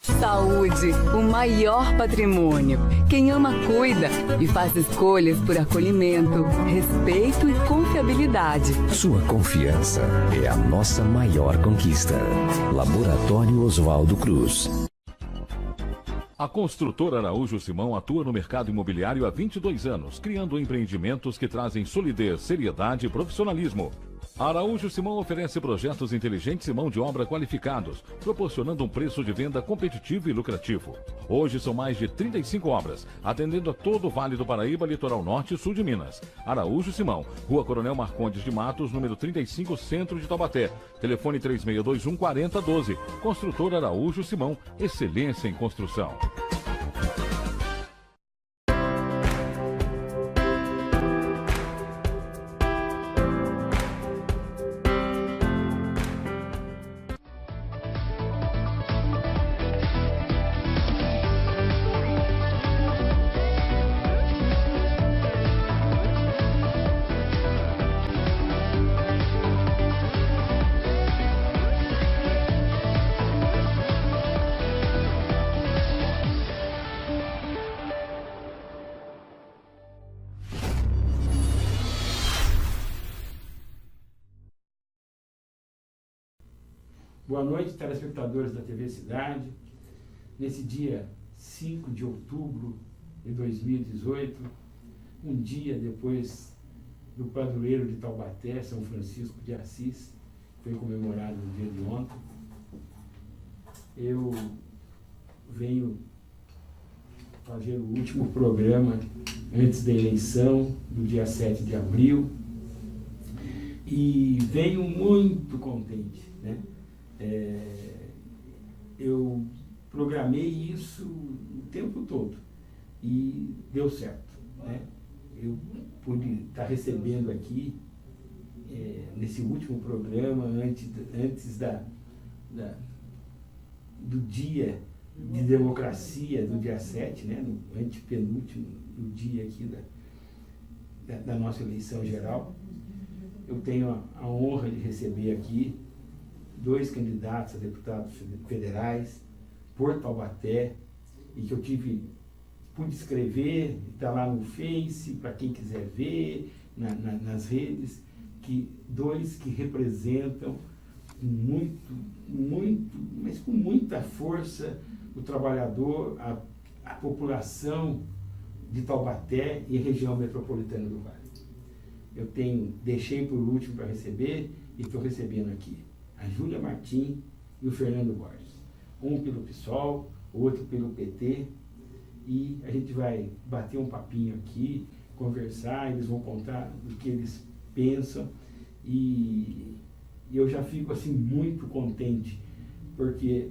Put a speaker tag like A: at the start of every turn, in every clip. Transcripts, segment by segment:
A: Saúde, o maior patrimônio. Quem ama, cuida e faz escolhas por acolhimento, respeito e confiabilidade.
B: Sua confiança é a nossa maior conquista. Laboratório Oswaldo Cruz.
C: A construtora Araújo Simão atua no mercado imobiliário há 22 anos, criando empreendimentos que trazem solidez, seriedade e profissionalismo. A Araújo Simão oferece projetos inteligentes e mão de obra qualificados, proporcionando um preço de venda competitivo e lucrativo. Hoje são mais de 35 obras, atendendo a todo o Vale do Paraíba, Litoral Norte e Sul de Minas. Araújo Simão, Rua Coronel Marcondes de Matos, número 35, Centro de Taubaté. Telefone 3621 4012. Construtora Araújo Simão, excelência em construção.
D: Boa noite, telespectadores da TV Cidade. Nesse dia 5 de outubro de 2018, um dia depois do padroeiro de Taubaté, São Francisco de Assis, que foi comemorado no dia de ontem, eu venho fazer o último programa antes da eleição, do dia 7 de abril, e venho muito contente, né? Eu programei isso o tempo todo e deu certo, né? Eu pude estar recebendo aqui, nesse último programa, antes do dia de democracia, do dia 7, né? No antepenúltimo do dia aqui da nossa eleição geral. Eu tenho a honra de receber aqui 2 candidatos a deputados federais por Taubaté, e que eu pude escrever, está lá no Face, para quem quiser ver, nas redes, que 2 que representam mas com muita força, o trabalhador, a população de Taubaté e região metropolitana do Vale. Eu deixei por último para receber, e estou recebendo aqui a Júlia Martim e o Fernando Borges. Um pelo PSOL, outro pelo PT, e a gente vai bater um papinho aqui, conversar, eles vão contar o que eles pensam, e eu já fico assim muito contente, porque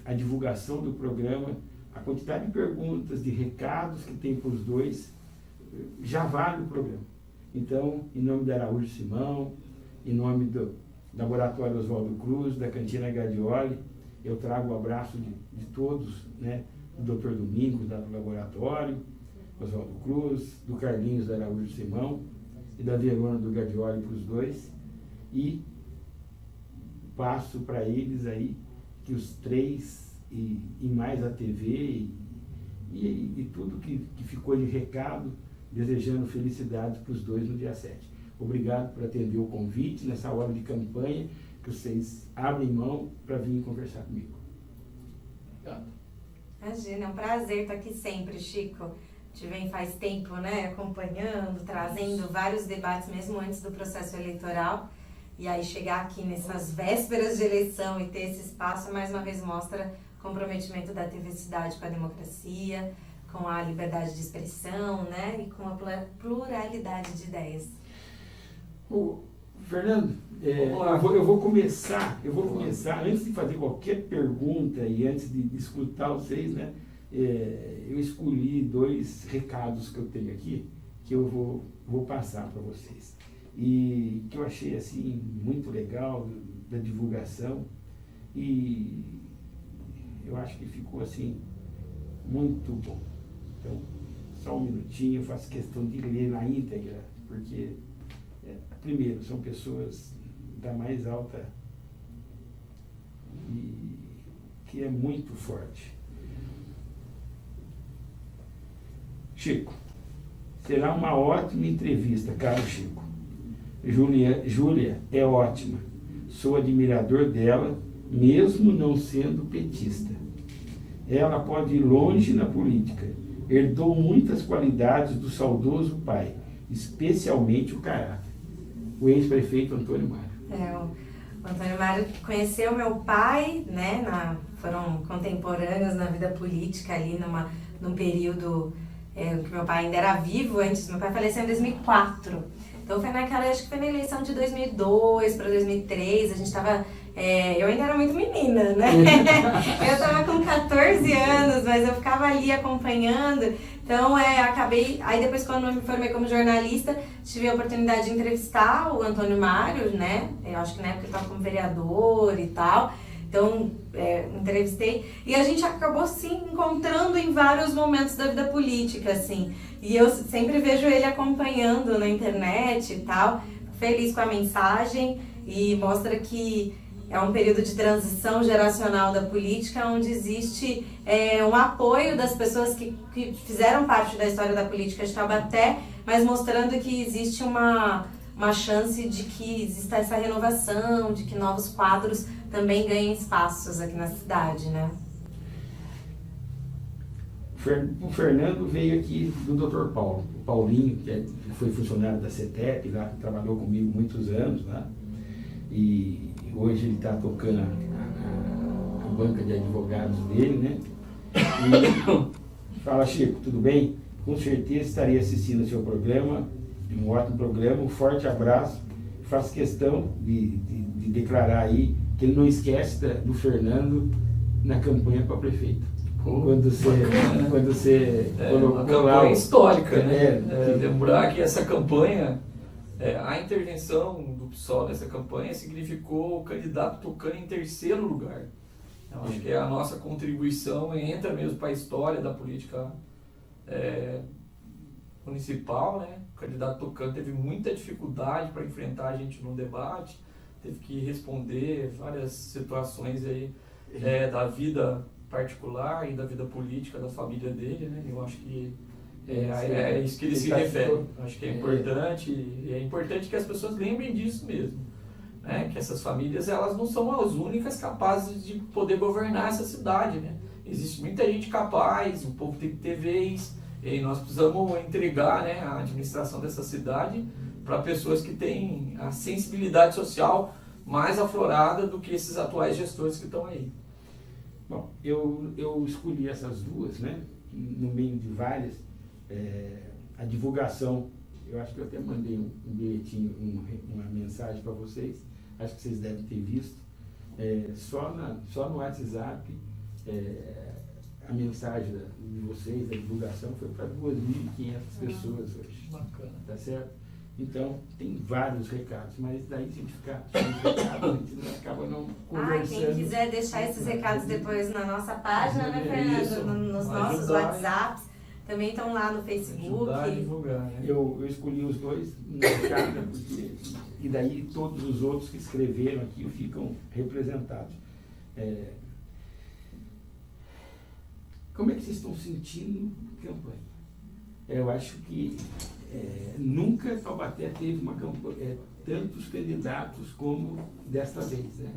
D: a divulgação do programa, a quantidade de perguntas, de recados que tem para os 2, já vale o programa. Então, em nome da Araújo Simão, em nome do Laboratório Oswaldo Cruz, da Cantina Gadioli, eu trago o abraço de todos, né? Do Dr. Domingos, lá do Laboratório Oswaldo Cruz, do Carlinhos da Araújo Simão e da Verona do Gadioli, para os 2, e passo para eles aí que os 3 e mais a TV e tudo que ficou de recado, desejando felicidades para os 2 no dia 7. Obrigado por atender o convite nessa hora de campanha, que vocês abrem mão para vir conversar comigo. Obrigado.
E: Imagina, é um prazer estar aqui sempre, Chico. Te vem faz tempo, né, acompanhando, trazendo vários debates, mesmo antes do processo eleitoral. E aí chegar aqui nessas vésperas de eleição e ter esse espaço, mais uma vez mostra o comprometimento da TV Cidade com a democracia, com a liberdade de expressão, né, e com a pluralidade de ideias.
D: Fernando, eu vou começar, antes de fazer qualquer pergunta e antes de escutar vocês, né, eu escolhi 2 recados que eu tenho aqui, que eu vou passar para vocês. E que eu achei assim muito legal da divulgação, e eu acho que ficou assim muito bom. Então, só um minutinho, eu faço questão de ler na íntegra, porque primeiro, são pessoas da mais alta que é muito forte. Chico, será uma ótima entrevista, caro Chico. Júlia é ótima. Sou admirador dela, mesmo não sendo petista. Ela pode ir longe na política. Herdou muitas qualidades do saudoso pai, especialmente o caráter. O ex-prefeito Antônio Mário.
E: O Antônio Mário conheceu meu pai, né? Foram contemporâneos na vida política ali num período que meu pai ainda era vivo antes. Meu pai faleceu em 2004. Então acho que foi na eleição de 2002 para 2003. A gente estava... eu ainda era muito menina, né? Eu estava com 14 anos, mas eu ficava ali acompanhando. Então, acabei... Aí depois, quando eu me formei como jornalista, tive a oportunidade de entrevistar o Antônio Mário, né? Eu acho que na época ele estava como vereador e tal. Então, entrevistei. E a gente acabou se encontrando em vários momentos da vida política, assim. E eu sempre vejo ele acompanhando na internet e tal. Feliz com a mensagem e mostra que é um período de transição geracional da política, onde existe um apoio das pessoas que fizeram parte da história da política de Taubaté, mas mostrando que existe uma chance de que exista essa renovação, de que novos quadros também ganhem espaços aqui na cidade, né?
D: O Fernando veio aqui do Dr. Paulo. O Paulinho, que foi funcionário da CETEP, lá, trabalhou comigo muitos anos lá. E hoje ele está tocando a banca de advogados dele, né? E fala, Chico, tudo bem? Com certeza estarei assistindo o seu programa, um ótimo programa, um forte abraço. Faço questão de declarar aí que ele não esquece do Fernando na campanha para prefeito. Quando você colocou
F: uma campanha histórica, né?
D: Que...
F: Lembrar que essa campanha, a intervenção do PSOL nessa campanha significou o candidato tocando em terceiro lugar. Eu acho que é a nossa contribuição, entra mesmo para a história da política municipal, né? O candidato tocando teve muita dificuldade para enfrentar a gente no debate, teve que responder várias situações aí da vida particular e da vida política da família dele, né? Eu acho que é isso que ele se refere. Acho que é importante, e é importante que as pessoas lembrem disso mesmo, né? Que essas famílias, elas não são as únicas capazes de poder governar essa cidade, né? Existe muita gente capaz, o povo tem que ter vez, e nós precisamos entregar, né, a administração dessa cidade para pessoas que têm a sensibilidade social mais aflorada do que esses atuais gestores que estão aí.
D: Bom, eu escolhi essas duas, né, no meio de várias. A divulgação, eu acho que eu até mandei um bilhetinho, uma mensagem para vocês, acho que vocês devem ter visto. Só no WhatsApp, a mensagem de vocês, a divulgação, foi para 2.500 pessoas hoje.
F: Bacana.
D: Tá certo? Então, tem vários recados, mas daí se a gente ficar sem recados, a gente acaba não conversando.
E: Quem quiser deixar esses recados depois na nossa página, né, Fernando? Nos nossos WhatsApps. Também estão lá no Facebook.
F: Ajudar a divulgar, né?
D: Eu escolhi os dois na carta, e daí todos os outros que escreveram aqui ficam representados. Como é que vocês estão sentindo a campanha? Eu acho que nunca Taubaté teve uma campanha, tantos candidatos como desta vez, né?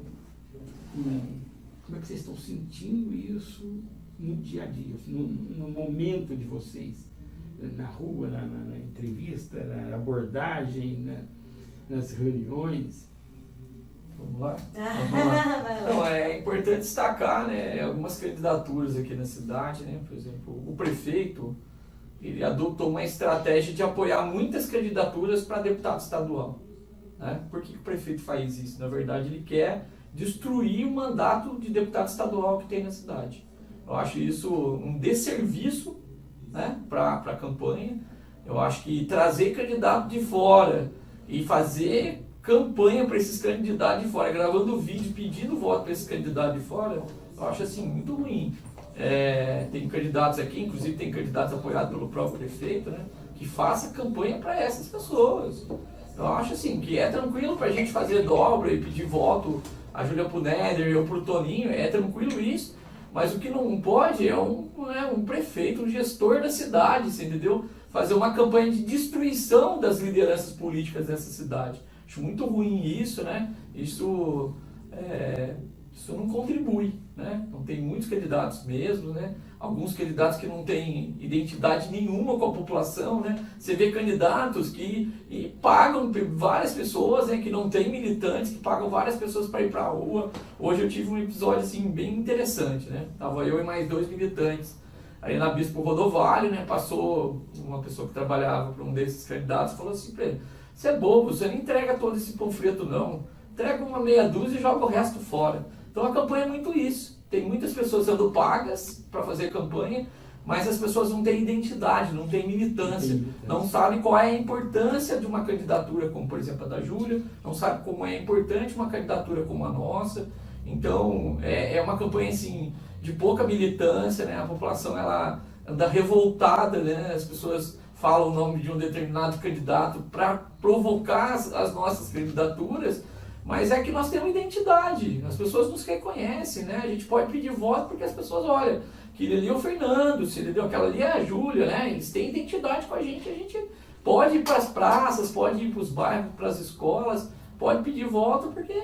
D: Como é que vocês estão sentindo isso no dia a dia, no momento de vocês, na rua, na entrevista, na abordagem, nas reuniões?
F: Vamos lá? Vamos lá. Então, é importante destacar, né, algumas candidaturas aqui na cidade, né? Por exemplo, o prefeito, ele adotou uma estratégia de apoiar muitas candidaturas para deputado estadual, né? Por que o prefeito faz isso? Na verdade, ele quer destruir o mandato de deputado estadual que tem na cidade. Eu acho isso um desserviço, né, para a campanha. Eu acho que trazer candidato de fora e fazer campanha para esses candidatos de fora, gravando vídeo pedindo voto para esses candidatos de fora, eu acho assim muito ruim. Tem candidatos aqui, inclusive tem candidatos apoiados pelo próprio prefeito, né, que faça campanha para essas pessoas. Eu acho assim que é tranquilo para a gente fazer dobra e pedir voto a Júlia Puneder ou para o Toninho, é tranquilo isso, Mas o que não pode é um prefeito, um gestor da cidade, você entendeu? Fazer uma campanha de destruição das lideranças políticas dessa cidade. Acho muito ruim isso, né? Isso não contribui, né? Não tem muitos candidatos mesmo, né? Alguns candidatos que não têm identidade nenhuma com a população, né? Você vê candidatos que pagam várias pessoas, né? Que não tem militantes, que pagam várias pessoas para ir para a rua. Hoje eu tive um episódio assim bem interessante, né? Tava eu e mais 2 militantes aí na Bispo Rodovalho, né? Passou uma pessoa que trabalhava para um desses candidatos e falou assim para ele: você é bobo, você não entrega todo esse panfleto não, entrega uma meia dúzia e joga o resto fora. Então a campanha é muito isso. Tem muitas pessoas sendo pagas para fazer campanha, mas as pessoas não têm identidade, não têm militância, não sabem qual é a importância de uma candidatura como, por exemplo, a da Júlia, não sabem como é importante uma candidatura como a nossa. Então é uma campanha assim, de pouca militância, né? A população ela anda revoltada, né? As pessoas falam o nome de um determinado candidato para provocar as nossas candidaturas, mas é que nós temos identidade, as pessoas nos reconhecem, né? A gente pode pedir voto porque as pessoas olham, que ele ali é o Fernando, se ele deu aquela ali é a Júlia, né? Eles têm identidade com a gente pode ir para as praças, pode ir para os bairros, para as escolas, pode pedir voto porque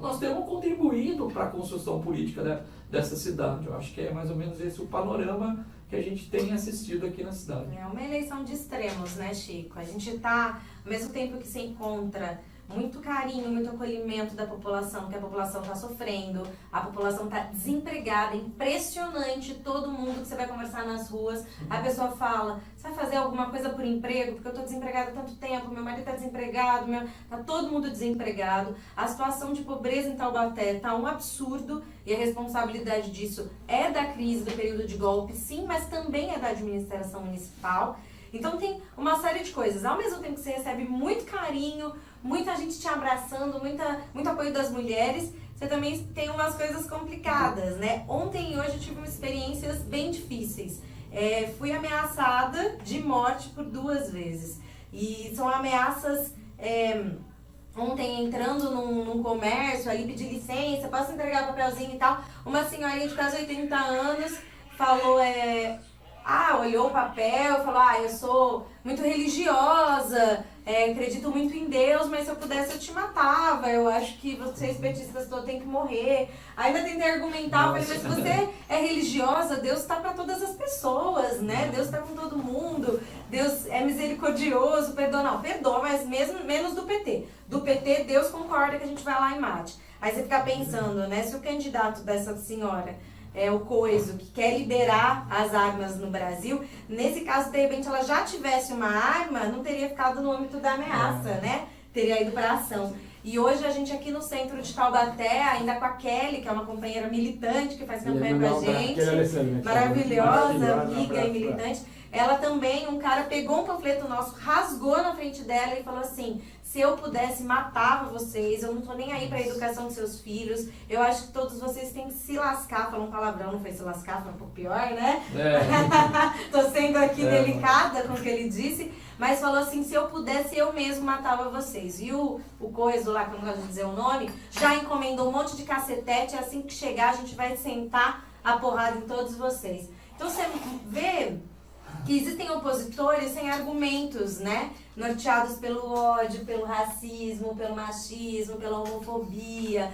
F: nós temos contribuído para a construção política dessa cidade. Eu acho que é mais ou menos esse o panorama que a gente tem assistido aqui na cidade.
E: É uma eleição de extremos, né, Chico? A gente está, ao mesmo tempo que se encontra muito carinho, muito acolhimento da população, que a população está sofrendo, a população está desempregada, impressionante, todo mundo que você vai conversar nas ruas, a pessoa fala, você vai fazer alguma coisa por emprego? Porque eu estou desempregada há tanto tempo, meu marido está desempregado, está todo mundo desempregado, a situação de pobreza em Taubaté está um absurdo e a responsabilidade disso é da crise do período de golpe, sim, mas também é da administração municipal. Então tem uma série de coisas. Ao mesmo tempo que você recebe muito carinho, muita gente te abraçando, muito apoio das mulheres, você também tem umas coisas complicadas, né? Ontem e hoje eu tive experiências bem difíceis. Fui ameaçada de morte por 2 vezes. E são ameaças... Ontem, entrando num comércio, ali pedi licença, posso entregar papelzinho e tal. Uma senhorinha de quase 80 anos falou... olhou o papel, falou, eu sou muito religiosa, acredito muito em Deus, mas se eu pudesse eu te matava, eu acho que vocês petistas todos têm que morrer. Ainda tentei argumentar, falei, mas se você é religiosa, Deus está para todas as pessoas, né? Deus está com todo mundo, Deus é misericordioso, perdoa, mas menos do PT. Do PT, Deus concorda que a gente vai lá e mate. Aí você fica pensando, né, se o candidato dessa senhora... o Coiso, que quer liberar as armas no Brasil, nesse caso, de repente, ela já tivesse uma arma, não teria ficado no âmbito da ameaça, né? Teria ido para a ação. E hoje a gente aqui no centro de Taubaté, ainda com a Kelly, que é uma companheira militante, que faz campanha pra gente, maravilhosa, amiga e militante. Ela também, um cara pegou um panfleto nosso, rasgou na frente dela e falou assim, se eu pudesse, matava vocês, eu não tô nem aí pra educação dos seus filhos, eu acho que todos vocês têm que se lascar, falou um palavrão, não foi se lascar, foi um pouco pior, né? Tô sendo aqui delicada com o que ele disse, mas falou assim, se eu pudesse, eu mesmo matava vocês. E o Coiso lá, que eu não gosto de dizer o nome, já encomendou um monte de cacetete, assim que chegar a gente vai sentar a porrada em todos vocês. Então você vê... que existem opositores sem argumentos, né? Norteados pelo ódio, pelo racismo, pelo machismo, pela homofobia.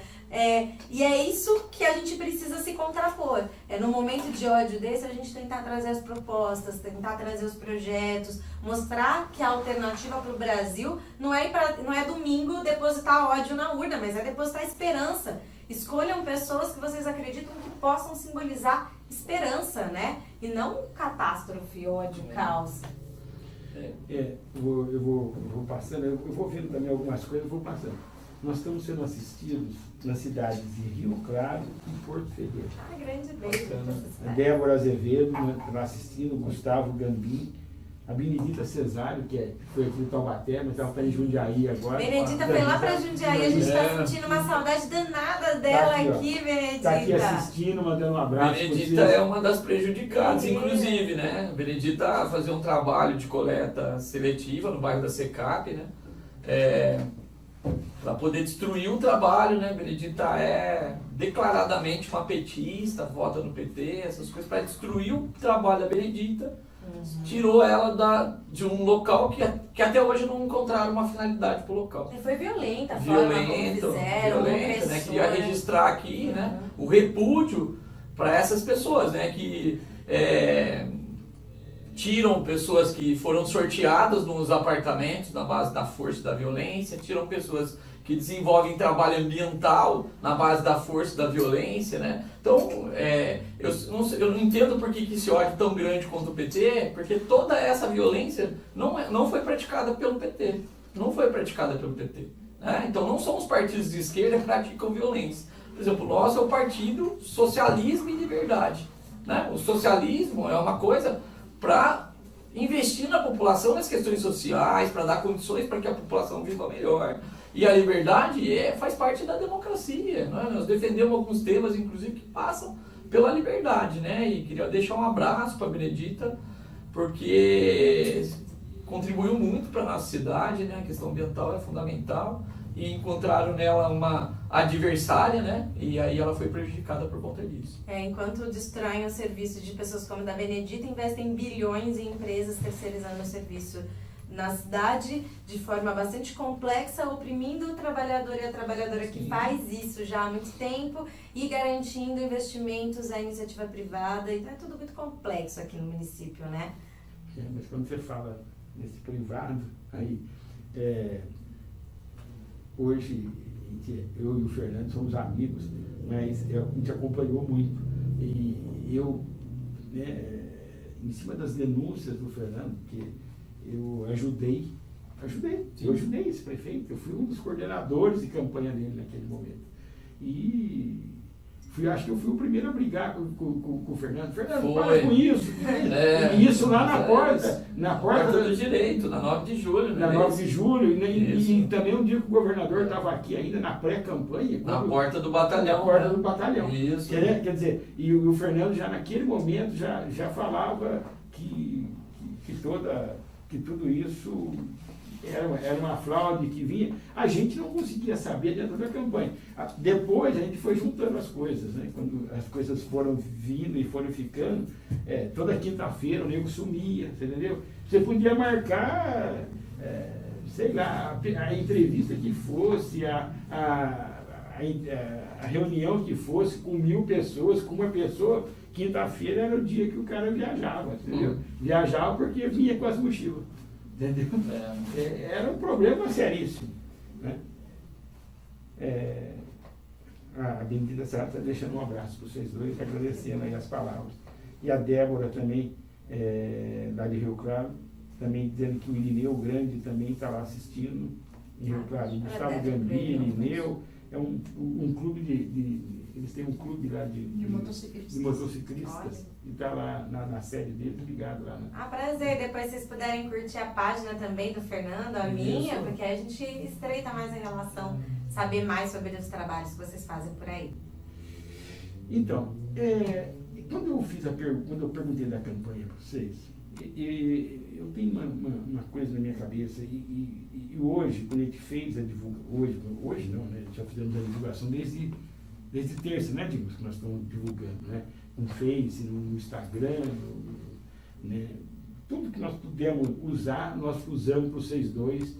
E: E é isso que a gente precisa se contrapor. No momento de ódio desse, a gente tentar trazer as propostas, tentar trazer os projetos, mostrar que a alternativa para o Brasil não é domingo depositar ódio na urna, mas é depositar esperança. Escolham pessoas que vocês acreditam que possam simbolizar esperança, né? E não catástrofe, ódio, caos.
D: Eu vou passando, eu vou vendo também algumas coisas, eu vou passando. Nós estamos sendo assistidos nas cidades de Rio Claro e Porto Ferreira.
E: Grande beijo.
D: A Débora Azevedo está assistindo, o Gustavo Gambim, a Benedita Cesário, que foi aqui no Taubaté, mas ela está em Jundiaí agora.
E: Benedita foi lá para Jundiaí, a gente está sentindo uma saudade danada dela aqui, Benedita.
D: Está aqui assistindo, mandando um abraço.
F: Benedita é uma das prejudicadas, inclusive, né? Benedita fazia um trabalho de coleta seletiva no bairro da Secap, né? para poder destruir o trabalho, né? Benedita é declaradamente uma petista, vota no PT, essas coisas, para destruir o trabalho da Benedita, tirou ela de um local que até hoje não encontraram uma finalidade para o local.
E: E foi violenta a forma como fizeram,
F: violenta, né? Queria registrar aqui, né, o repúdio para essas pessoas, né, que tiram pessoas que foram sorteadas nos apartamentos na base da força e da violência, tiram pessoas que desenvolvem trabalho ambiental na base da força e da violência, né? Então, eu não entendo por que esse ódio tão grande contra o PT, porque toda essa violência não foi praticada pelo PT, não foi praticada pelo PT, né? Então, não são os partidos de esquerda que praticam violência. Por exemplo, o nosso é o partido Socialismo e Liberdade, né? O socialismo é uma coisa para investir na população nas questões sociais, para dar condições para que a população viva melhor. E a liberdade faz parte da democracia, né? Nós defendemos alguns temas, inclusive, que passam pela liberdade, né? E queria deixar um abraço para a Benedita, porque contribuiu muito para a nossa cidade, né? A questão ambiental é fundamental, e encontraram nela uma adversária, né? E aí ela foi prejudicada por conta disso.
E: Enquanto destroem o serviço de pessoas como a da Benedita, investem bilhões em empresas terceirizando o serviço na cidade de forma bastante complexa, oprimindo o trabalhador e a trabalhadora que faz isso já há muito tempo e garantindo investimentos à iniciativa privada. Então é tudo muito complexo aqui no município, né?
D: Mas quando você fala nesse privado, aí hoje eu e o Fernando somos amigos, mas a gente acompanhou muito. E eu, né, em cima das denúncias do Fernando, que eu ajudei esse prefeito, eu fui um dos coordenadores de campanha dele naquele momento. E acho que eu fui o primeiro a brigar com o Fernando. Fernando, para com isso. E isso lá na porta
F: do direito, na 9 de julho.
D: Na 9 de julho, e também um dia que o governador estava aqui ainda na pré-campanha.
F: Na porta do batalhão.
D: Na porta do batalhão.
F: Isso.
D: Quer dizer, e o Fernando já naquele momento já falava que tudo isso era uma fraude que vinha. A gente não conseguia saber dentro da campanha. Depois a gente foi juntando as coisas, né? Quando as coisas foram vindo e foram ficando, toda quinta-feira o nego sumia, você entendeu? Você podia marcar, sei lá, a entrevista que fosse, a reunião que fosse com 1000 pessoas, com uma pessoa, quinta-feira era o dia que o cara viajava, entendeu? Viajava porque vinha com as mochilas. Entendeu? Era um problema seríssimo, né? A Benedita Sá está deixando um abraço para vocês dois, agradecendo aí as palavras. E a Débora também, lá de Rio Claro, também dizendo que o Irineu Grande também está lá assistindo em Rio Claro. Gustavo Gambini, Irineu, é um clube eles têm um clube lá de motociclistas e está lá na sede deles, ligado lá. Né?
E: Prazer, depois vocês puderem curtir a página também do Fernando, a minha, porque a gente estreita mais a relação, saber mais sobre os trabalhos que vocês fazem por aí.
D: Então, quando eu perguntei da campanha para vocês, eu tenho uma coisa na minha cabeça, e hoje, quando a gente fez a divulgação, hoje não, né? Já fizemos a divulgação desde terça, né, Dimos, que nós estamos divulgando, né? No Face, no Instagram, né? Tudo que nós pudemos usar, nós usamos para vocês dois.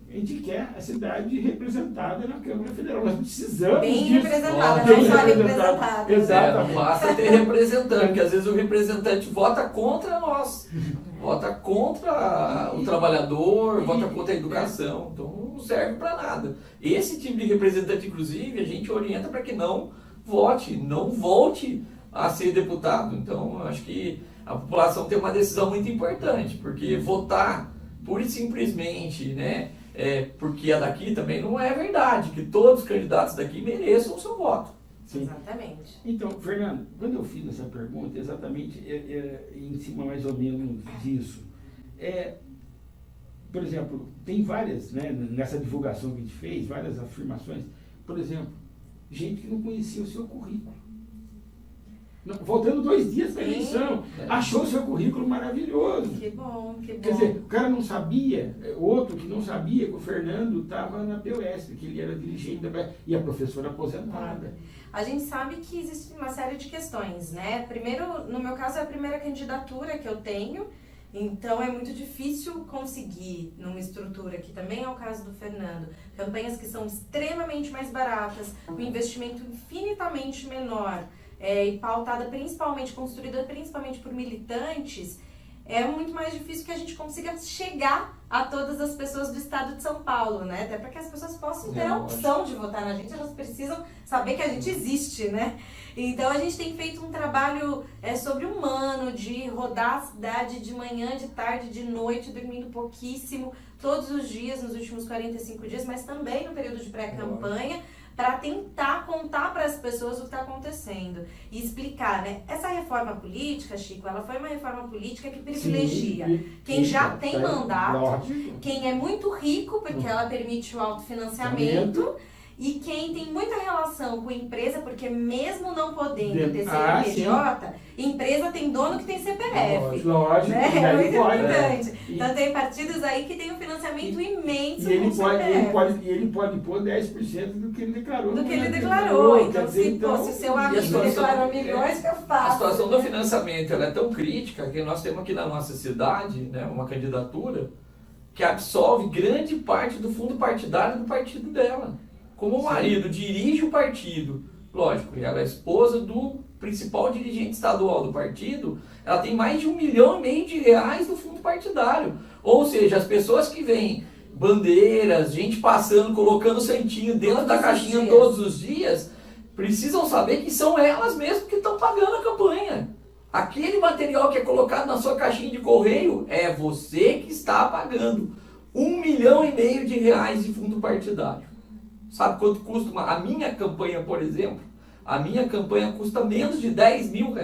D: A gente quer a cidade representada na Câmara Federal. Nós precisamos
E: bem
D: disso.
E: Representada, não só representada.
D: Exatamente.
F: Basta ter representante, porque às vezes o representante vota contra nós, vota contra o trabalhador, vota contra a educação, então não serve para nada. Esse tipo de representante, inclusive, a gente orienta para que não volte a ser deputado. Então, eu acho que a população tem uma decisão muito importante, porque votar pura e simplesmente, né, porque é daqui também não é verdade, que todos os candidatos daqui mereçam o seu voto.
D: Sim.
E: Exatamente.
D: Então, Fernando, quando eu fiz essa pergunta, exatamente em cima mais ou menos disso. Por exemplo, tem várias, né, nessa divulgação que a gente fez, várias afirmações. Por exemplo, gente que não conhecia o seu currículo. faltando 2 dias para a
E: Sim.
D: eleição, achou seu currículo maravilhoso.
E: Que bom, que bom.
D: Quer dizer, o cara não sabia, outro que não sabia que o Fernando estava na POS, que ele era dirigente da POS, e a professora aposentada.
E: A gente sabe que existe uma série de questões, né? Primeiro, no meu caso, é a primeira candidatura que eu tenho, então é muito difícil conseguir numa estrutura, que também é o caso do Fernando, campanhas que são extremamente mais baratas, com investimento infinitamente menor, e pautada principalmente, construída principalmente por militantes, é muito mais difícil que a gente consiga chegar a todas as pessoas do estado de São Paulo, né? Até para que as pessoas possam ter a opção de votar na gente, elas precisam saber que a gente existe, né? Então a gente tem feito um trabalho sobre-humano de rodar a cidade de manhã, de tarde, de noite, dormindo pouquíssimo, todos os dias, nos últimos 45 dias, mas também no período de pré-campanha, para tentar contar para as pessoas o que está acontecendo e explicar, né? Essa reforma política, Chico, ela foi uma reforma política que privilegia quem já tem mandato, quem é muito rico, porque ela permite o autofinanciamento, e quem tem muita relação com empresa, porque mesmo não podendo ter CNPJ, empresa tem dono que tem CPF.
D: Lógico,
E: né? É muito importante.
D: Né?
E: Então tem partidos aí que tem um financiamento imenso
D: e ele
E: com
D: pode, ele pode pôr 10% do que ele declarou.
E: Do que ele declarou. Então,
D: dizer,
E: se o seu amigo declarou milhões, que eu faço.
F: A situação do financiamento ela é tão crítica que nós temos aqui na nossa cidade, né, uma candidatura que absolve grande parte do fundo partidário do partido dela. Como o marido dirige o partido, lógico, ela é esposa do principal dirigente estadual do partido, ela tem mais de R$1,5 milhão no fundo partidário. Ou seja, as pessoas que vêm, bandeiras, gente passando, colocando santinho dentro da caixinha todos os dias, precisam saber que são elas mesmas que estão pagando a campanha. Aquele material que é colocado na sua caixinha de correio é você que está pagando R$1,5 milhão de fundo partidário. Sabe quanto custa a minha campanha, por exemplo? A minha campanha custa menos de R$10 mil.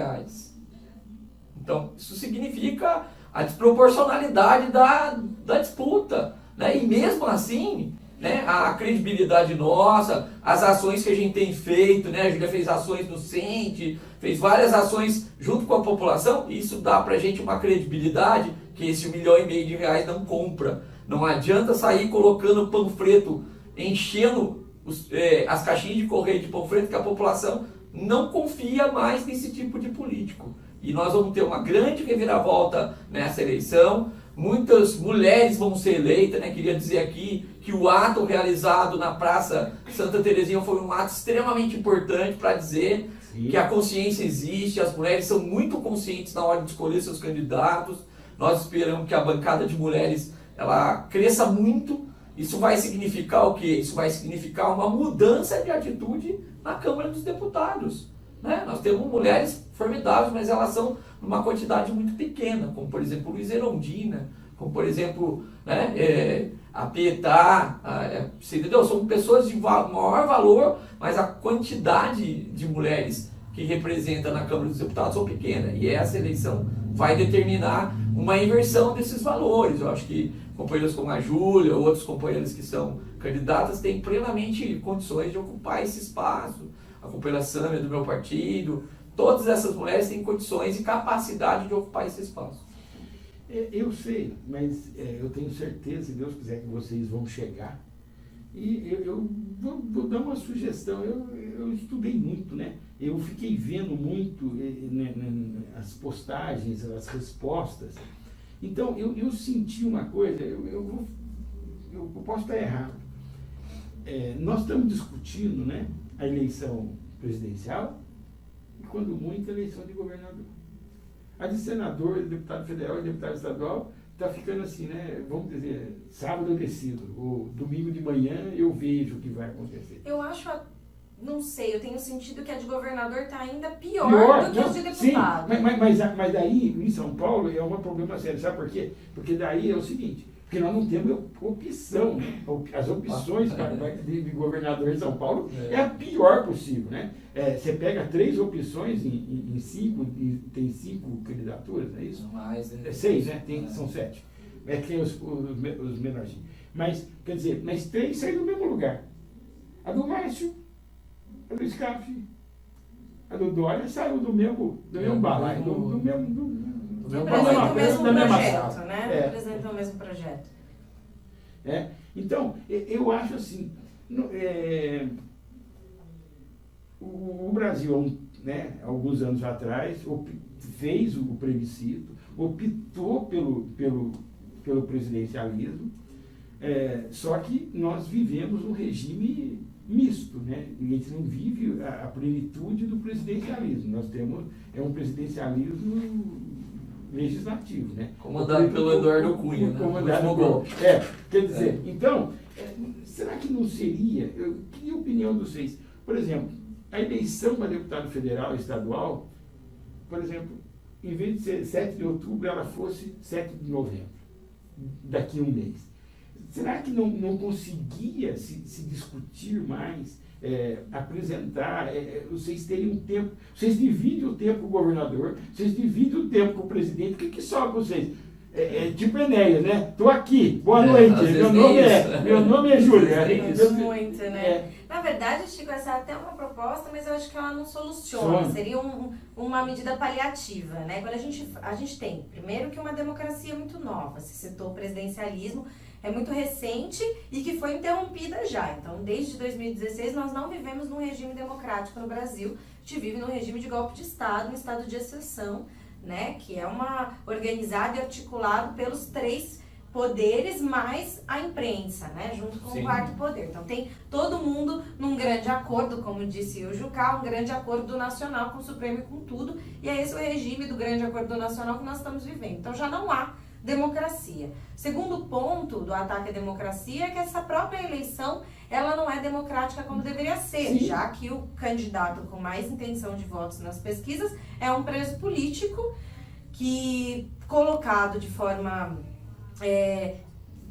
F: Então, isso significa a desproporcionalidade da disputa. Né? E mesmo assim, né, a credibilidade nossa, as ações que a gente tem feito, né? A Júlia fez ações no Sente, fez várias ações junto com a população, isso dá pra gente uma credibilidade que esse R$1,5 milhão não compra. Não adianta sair colocando panfleto, enchendo as caixinhas de correio de panfleto, que a população não confia mais nesse tipo de político. E nós vamos ter uma grande reviravolta nessa eleição. Muitas mulheres vão ser eleitas, né? Queria dizer aqui que o ato realizado na Praça Santa Terezinha foi um ato extremamente importante para dizer que a consciência existe, as mulheres são muito conscientes na hora de escolher seus candidatos. Nós esperamos que a bancada de mulheres ela cresça muito. Isso vai significar o quê? Isso vai significar uma mudança de atitude na Câmara dos Deputados. Né? Nós temos mulheres formidáveis, mas elas são numa quantidade muito pequena, como por exemplo Luiz Erondina, como por exemplo, né, a Pietá, você entendeu? São pessoas de maior valor, mas a quantidade de mulheres que representa na Câmara dos Deputados são pequena. E essa eleição vai determinar uma inversão desses valores. Eu acho que companheiros como a Júlia, outros companheiros que são candidatas, têm plenamente condições de ocupar esse espaço. A companheira Sâmia do meu partido, todas essas mulheres têm condições e capacidade de ocupar esse espaço.
D: Eu sei, mas eu tenho certeza, se Deus quiser, que vocês vão chegar. E eu vou dar uma sugestão. Eu estudei muito, né? Eu fiquei vendo muito as postagens, as respostas. Então, eu senti uma coisa, eu posso estar errado. Nós estamos discutindo, né, a eleição presidencial e, quando muito, a eleição de governador. A de senador, deputado federal e deputado estadual está ficando assim, né? Vamos dizer, sábado eu decido, ou domingo de manhã eu vejo o que vai acontecer.
E: Eu acho, não sei, eu tenho sentido que a de governador está ainda pior do que a de deputado.
D: Sim, mas daí, em São Paulo, é um problema sério, sabe por quê? Porque daí é o seguinte, porque nós não temos opção, né? As opções de governador em São Paulo é a pior possível, né? Você pega 3 opções em 5, tem 5 candidaturas, não é isso?
F: Mais, né?
D: 6, né? São 7. Tem os menorzinhos. Mas, quer dizer, mas 3 saem do mesmo lugar. A do Márcio, a do Scaff, A do Dória saiu do mesmo balaio, do mesmo
E: representa o mesmo
D: da mesma
E: projeto,
D: sala.
E: né? Representa o mesmo projeto.
D: Então, eu acho assim, o Brasil, né, alguns anos atrás, fez o plebiscito, optou pelo presidencialismo, só que nós vivemos um regime misto, né? E a gente não vive a plenitude do presidencialismo. Nós temos um presidencialismo legislativo, né?
F: Comandado pelo Eduardo Cunha, né?
D: Comandado quer dizer, então, será que não seria, eu queria a opinião de vocês, por exemplo, a eleição para deputado federal e estadual, por exemplo, em vez de ser 7 de outubro, ela fosse 7 de novembro, daqui a um mês. Será que não conseguia se discutir mais, apresentar, vocês teriam um tempo, vocês dividem o tempo com o governador, vocês dividem o tempo com o presidente, o que sobra para vocês? Tipo Enéas, né? Estou aqui, boa noite, meu nome é Júlia.
E: Muito, né? Na verdade, Chico, essa é até uma proposta, mas eu acho que ela não soluciona. Seria uma medida paliativa, né? Quando a gente tem, primeiro, que uma democracia muito nova. Se citou o presidencialismo, é muito recente e que foi interrompida já. Então, desde 2016, nós não vivemos num regime democrático no Brasil. A gente vive num regime de golpe de Estado, um estado de exceção, né? Que é organizado e articulado pelos 3 poderes mais a imprensa, né? Junto com o 4º poder. Então tem todo mundo num grande acordo, como disse o Jucá, um grande acordo nacional com o Supremo e com tudo. E é esse o regime do grande acordo nacional que nós estamos vivendo. Então já não há democracia. Segundo ponto do ataque à democracia é que essa própria eleição ela não é democrática como deveria ser, já que o candidato com mais intenção de votos nas pesquisas é um preso político que, colocado de forma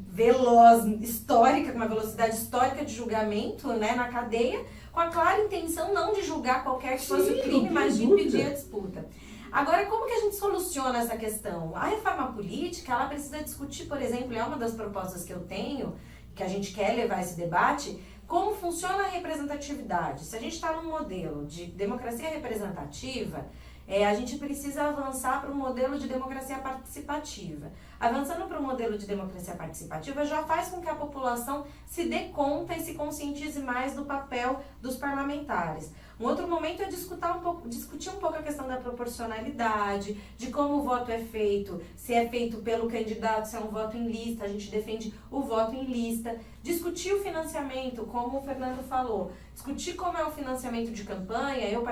E: veloz, histórica, com uma velocidade histórica de julgamento, né, na cadeia, com a clara intenção não de julgar qualquer que fosse o crime, mas de impedir a disputa. Agora, como que a gente soluciona essa questão? A reforma política, ela precisa discutir, por exemplo, é uma das propostas que eu tenho, que a gente quer levar esse debate, como funciona a representatividade. Se a gente está num modelo de democracia representativa, a gente precisa avançar para um modelo de democracia participativa. Avançando para um modelo de democracia participativa já faz com que a população se dê conta e se conscientize mais do papel dos parlamentares. Um outro momento é discutir um pouco a questão da proporcionalidade, de como o voto é feito, se é feito pelo candidato, se é um voto em lista, a gente defende o voto em lista. Discutir o financiamento, como o Fernando falou, discutir como é o financiamento de campanha, o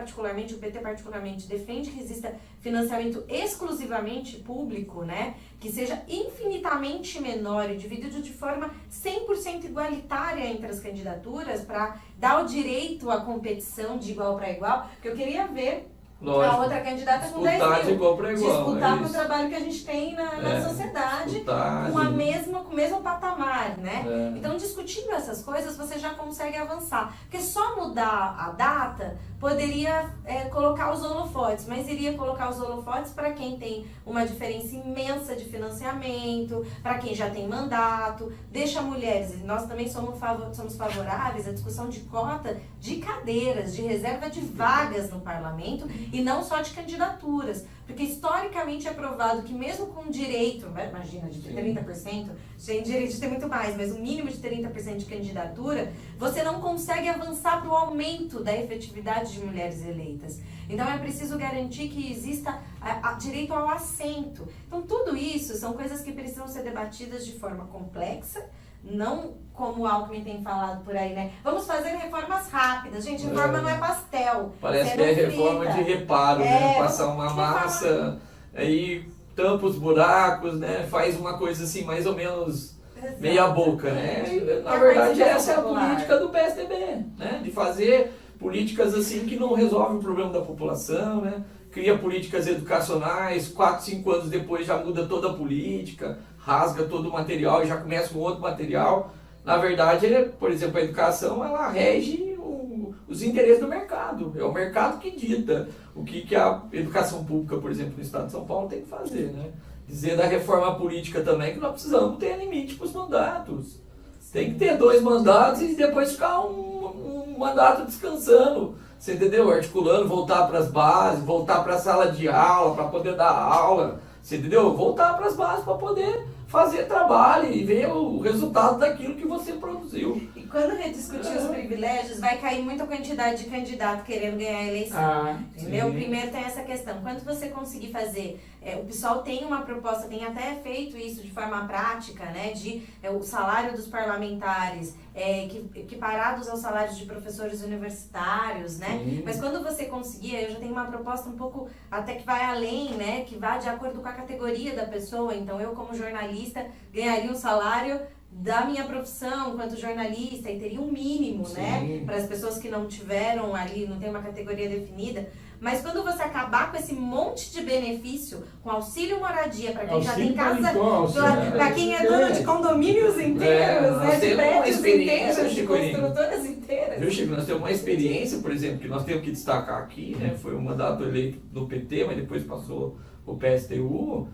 E: PT particularmente, defende que exista financiamento exclusivamente público, né? Que seja infinitamente menor e dividido de forma 100% igualitária entre as candidaturas para dar o direito à competição de igual para igual, porque eu queria ver a outra candidata com 10 mil.
F: De igual para igual.
E: Disputar com o trabalho que a gente tem na sociedade, com o mesmo patamar, né? Então, discutindo essas coisas, você já consegue avançar. Porque só mudar a data poderia colocar os holofotes, mas iria colocar os holofotes para quem tem uma diferença imensa de financiamento, para quem já tem mandato, deixa mulheres, e nós também somos favoráveis à discussão de cota de cadeiras, de reserva de vagas no parlamento, e não só de candidaturas, porque historicamente é provado que mesmo com direito, imagina, de ter 30%, tem direito de ter muito mais, mas um mínimo de 30% de candidatura, você não consegue avançar para o aumento da efetividade de mulheres eleitas. Então é preciso garantir que exista direito ao assento. Então tudo isso são coisas que precisam ser debatidas de forma complexa, não como o Alckmin tem falado por aí, né? Vamos fazer reformas rápidas. Gente, reforma não é pastel.
F: Parece que é reforma de reparo, né? Passar uma massa, aí tampa os buracos, né? Faz uma coisa assim, mais ou menos meia boca, né? Na verdade, essa é a política do PSDB, né? De fazer políticas assim que não resolvem o problema da população, né? Cria políticas educacionais, 4, 5 anos depois já muda toda a política, rasga todo o material e já começa com outro material. Na verdade, por exemplo, a educação, ela rege os interesses do mercado. É o mercado que dita o que a educação pública, por exemplo, no estado de São Paulo tem que fazer, né? Dizer da reforma política também que nós precisamos ter limite para os mandatos. Tem que ter 2 mandatos e depois ficar um mandato descansando, você entendeu? Articulando, voltar para as bases, voltar para a sala de aula, para poder dar aula, você entendeu? Voltar para as bases para poder fazer trabalho e ver o resultado daquilo que você produziu.
E: E quando rediscutir os privilégios, vai cair muita quantidade de candidato querendo ganhar a eleição. Entendeu?
F: Sim.
E: Primeiro tem essa questão. Quando você conseguir fazer, o PSOL tem uma proposta, tem até feito isso de forma prática, né? De o salário dos parlamentares equiparados aos salários de professores universitários, né?
F: Sim.
E: Mas quando você conseguir, eu já tenho uma proposta um pouco até que vai além, né? Que vai de acordo com a categoria da pessoa. Então eu, como jornalista, ganharia um salário da minha profissão enquanto jornalista e teria um mínimo,
F: Sim.
E: né? Para as pessoas que não tiveram ali, não tem uma categoria definida. Mas quando você acabar com esse monte de benefício, com auxílio moradia para quem já tem casa, para quem é dono de condomínios inteiros, né? De prédios inteiros, de construtoras inteiras.
F: Viu, Chico? Nós temos uma experiência, por exemplo, que nós temos que destacar aqui, né? Foi um mandato eleito no PT, mas depois passou o PSTU.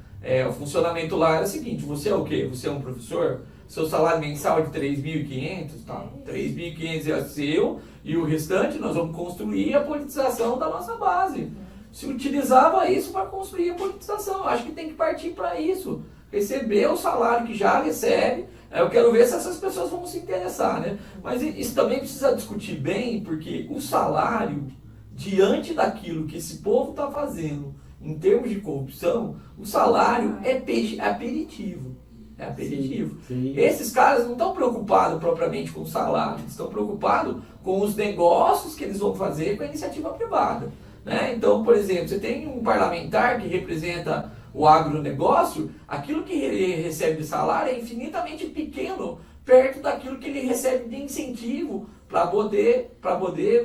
F: O funcionamento lá era o seguinte: você é o quê? Você é um professor? Seu salário mensal é de 3.500, tá? 3.500 é seu e o restante nós vamos construir a politização da nossa base. Se utilizava isso para construir a politização. Acho que tem que partir para isso. Receber o salário que já recebe. Eu quero ver se essas pessoas vão se interessar, né? Mas isso também precisa discutir bem, porque o salário, diante daquilo que esse povo está fazendo em termos de corrupção, o salário é aperitivo. É aperitivo.
D: Sim.
F: Esses caras não estão preocupados propriamente com o salário, eles estão preocupados com os negócios que eles vão fazer com a iniciativa privada. Né? Então, por exemplo, você tem um parlamentar que representa o agronegócio, aquilo que ele recebe de salário é infinitamente pequeno perto daquilo que ele recebe de incentivo para poder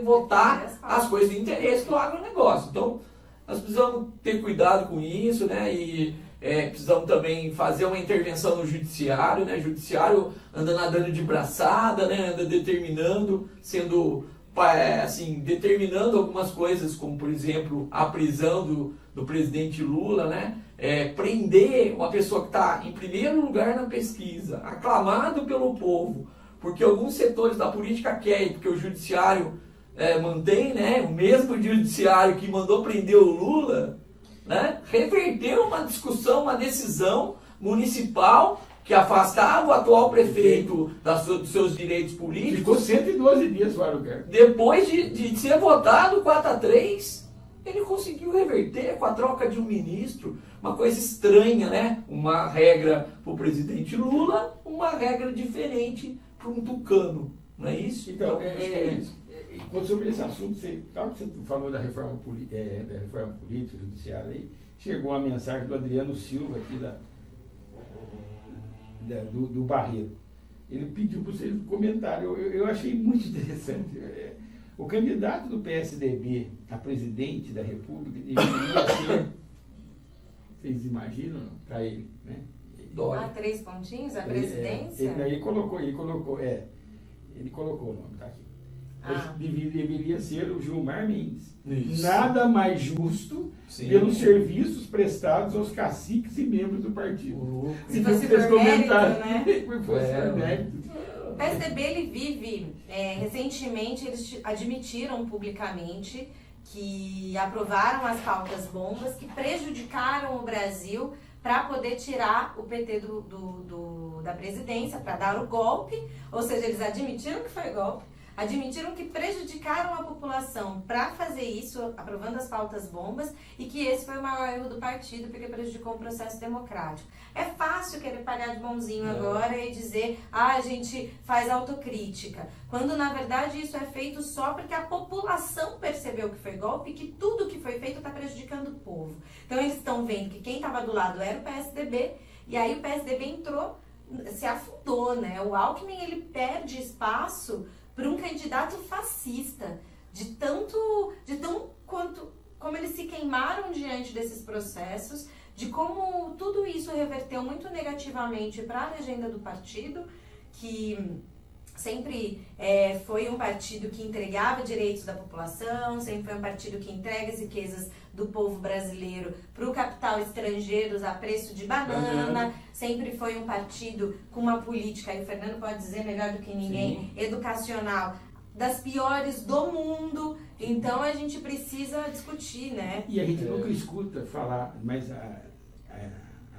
F: votar as coisas de interesse do agronegócio. Então, nós precisamos ter cuidado com isso, né? E precisamos também fazer uma intervenção no judiciário, né? O judiciário anda nadando de braçada, né? Anda determinando, determinando algumas coisas, como por exemplo a prisão do presidente Lula, né? Prender uma pessoa que está em primeiro lugar na pesquisa, aclamado pelo povo, porque alguns setores da política querem, porque o judiciário mantém, né? O mesmo judiciário que mandou prender o Lula, né? Reverteu uma discussão, uma decisão municipal que afastava o atual prefeito dos seus direitos políticos.
D: Ficou 112 dias fora do cargo.
F: Depois de ser votado 4-3, ele conseguiu reverter com a troca de um ministro. Uma coisa estranha, né? Uma regra para o presidente Lula, uma regra diferente para um tucano. Não é isso?
D: Então,
F: acho que é isso.
D: sobre esse assunto, você falou da reforma política, judiciária, aí chegou uma mensagem do Adriano Silva, aqui do Barreiro. Ele pediu para vocês um comentário, eu achei muito interessante. O candidato do PSDB a presidente da República deveria ser, vocês imaginam, para ele, né?
E: 3 pontinhos, a presidência?
D: Ele colocou o nome, tá aqui. Deveria ser o Gilmar Mendes.
F: Isso.
D: Nada mais justo pelos serviços prestados aos caciques e membros do partido.
E: Se fosse por mérito, né?
D: Mérito.
E: O PSDB, ele vive, recentemente eles admitiram publicamente que aprovaram as pautas bombas que prejudicaram o Brasil para poder tirar o PT da presidência, para dar o golpe, ou seja, eles admitiram que foi golpe, admitiram que prejudicaram a população para fazer isso, aprovando as pautas bombas, e que esse foi o maior erro do partido, porque prejudicou o processo democrático. É fácil querer pagar de bonzinho agora e dizer, a gente faz autocrítica, quando na verdade isso é feito só porque a população percebeu que foi golpe e que tudo que foi feito está prejudicando o povo. Então eles estão vendo que quem estava do lado era o PSDB, e aí o PSDB entrou, se afundou, né? O Alckmin, ele perde espaço para um candidato fascista, como eles se queimaram diante desses processos, de como tudo isso reverteu muito negativamente para a legenda do partido, que sempre foi um partido que entregava direitos da população, sempre foi um partido que entrega as riquezas do povo brasileiro para o capital estrangeiro a preço de banana, sempre foi um partido com uma política, aí o Fernando pode dizer melhor do que ninguém, educacional das piores do mundo. Então a gente precisa discutir, né?
D: E a gente nunca escuta falar, mas a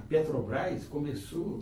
D: Petrobras começou,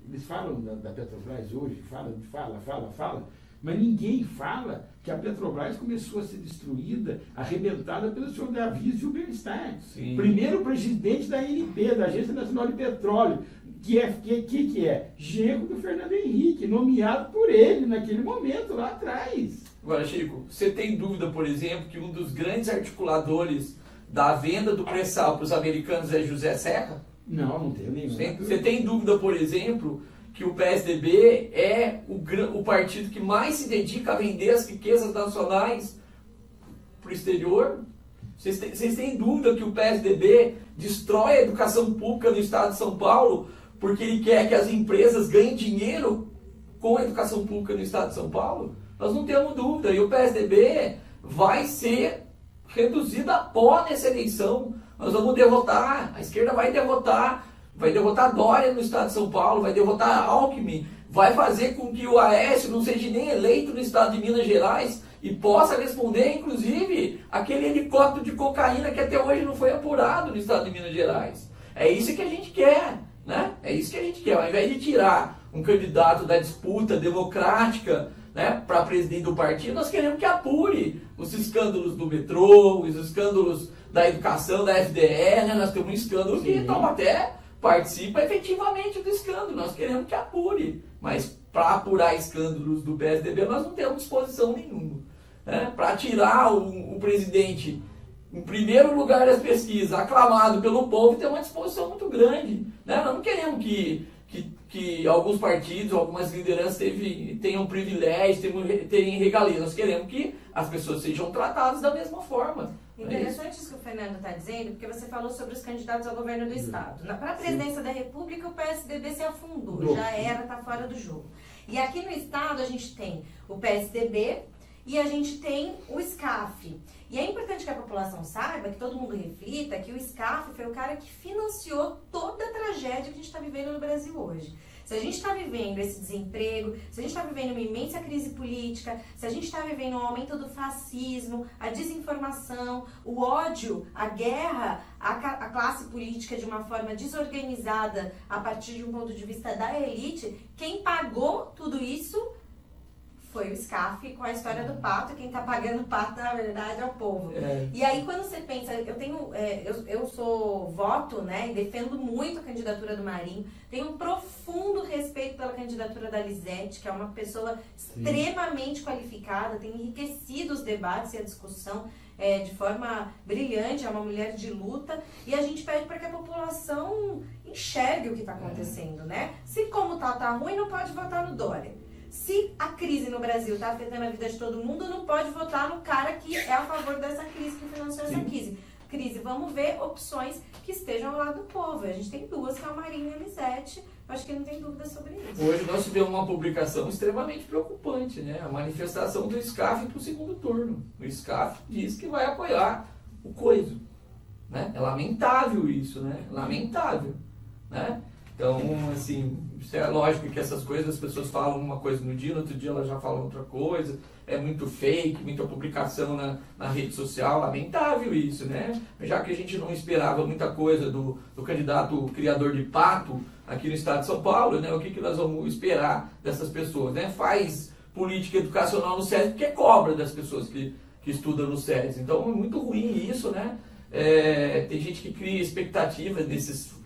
D: eles falam da Petrobras hoje, fala, mas ninguém fala que a Petrobras começou a ser destruída, arrebentada pelo senhor Davi Gilberstein, primeiro presidente da ANP, da Agência Nacional de Petróleo, que é genro do Fernando Henrique, nomeado por ele naquele momento, lá atrás.
F: Agora, Chico, você tem dúvida, por exemplo, que um dos grandes articuladores da venda do pré-sal para os americanos é José Serra?
D: Não tenho nenhuma.
F: Você tem dúvida, por exemplo, que o PSDB é o partido que mais se dedica a vender as riquezas nacionais para o exterior? Vocês têm dúvida que o PSDB destrói a educação pública no estado de São Paulo porque ele quer que as empresas ganhem dinheiro com a educação pública no estado de São Paulo? Nós não temos dúvida. E o PSDB vai ser reduzido a pó nessa eleição. Nós vamos derrotar, a esquerda vai derrotar Dória no estado de São Paulo, vai derrotar Alckmin, vai fazer com que o Aécio não seja nem eleito no estado de Minas Gerais e possa responder, inclusive, aquele helicóptero de cocaína que até hoje não foi apurado no estado de Minas Gerais. É isso que a gente quer, né? É isso que a gente quer. Ao invés de tirar um candidato da disputa democrática, né, para presidente do partido, nós queremos que apure os escândalos do metrô, os escândalos da educação, da FDE, né? Nós temos um escândalo que Taubaté participa efetivamente do escândalo, nós queremos que apure, mas para apurar escândalos do PSDB nós não temos disposição nenhuma, né? Para tirar o presidente em primeiro lugar das pesquisas, aclamado pelo povo, tem uma disposição muito grande, né? Nós não queremos que alguns partidos, algumas lideranças tenham privilégios, tenham regalias. Nós queremos que as pessoas sejam tratadas da mesma forma.
E: Interessante isso que o Fernando está dizendo, porque você falou sobre os candidatos ao governo do Estado. Para a presidência da República, o PSDB se afundou, já era, está fora do jogo. E aqui no Estado a gente tem o PSDB e a gente tem o SCAF. E é importante que a população saiba, que todo mundo reflita, que o SCAF foi o cara que financiou toda a tragédia que a gente está vivendo no Brasil hoje. Se a gente está vivendo esse desemprego, se a gente está vivendo uma imensa crise política, se a gente está vivendo um aumento do fascismo, a desinformação, o ódio, a guerra, a classe política de uma forma desorganizada a partir de um ponto de vista da elite, quem pagou tudo isso foi o SCAF com a história do pato, e quem está pagando o pato, na verdade, é o povo. E aí, quando você pensa, eu sou voto, né, e defendo muito a candidatura do Marinho, tenho um profundo respeito pela candidatura da Lisete, que é uma pessoa extremamente qualificada, tem enriquecido os debates e a discussão de forma brilhante, é uma mulher de luta, e a gente pede para que a população enxergue o que está acontecendo, né? Se como tá ruim, não pode votar no Dória. Se a crise no Brasil está afetando a vida de todo mundo, não pode votar no cara que é a favor dessa crise, que financiou essa crise. Vamos ver opções que estejam ao lado do povo. A gente tem duas, que é o Marinho e a Lisete. Acho que não tem dúvida sobre isso.
F: Hoje nós tivemos uma publicação extremamente preocupante, né? A manifestação do SCAF para o segundo turno. O SCAF diz que vai apoiar o Coiso, né? É lamentável isso, né? Lamentável, né? Então, assim, é lógico que essas coisas, as pessoas falam uma coisa no dia, no outro dia elas já falam outra coisa, é muito fake, muita publicação na rede social, lamentável isso, né? Já que a gente não esperava muita coisa do candidato criador de pato aqui no estado de São Paulo, né? O que nós vamos esperar dessas pessoas, né? Faz política educacional no SES porque cobra das pessoas que estudam no SES. Então, é muito ruim isso, né? Tem gente que cria expectativas desses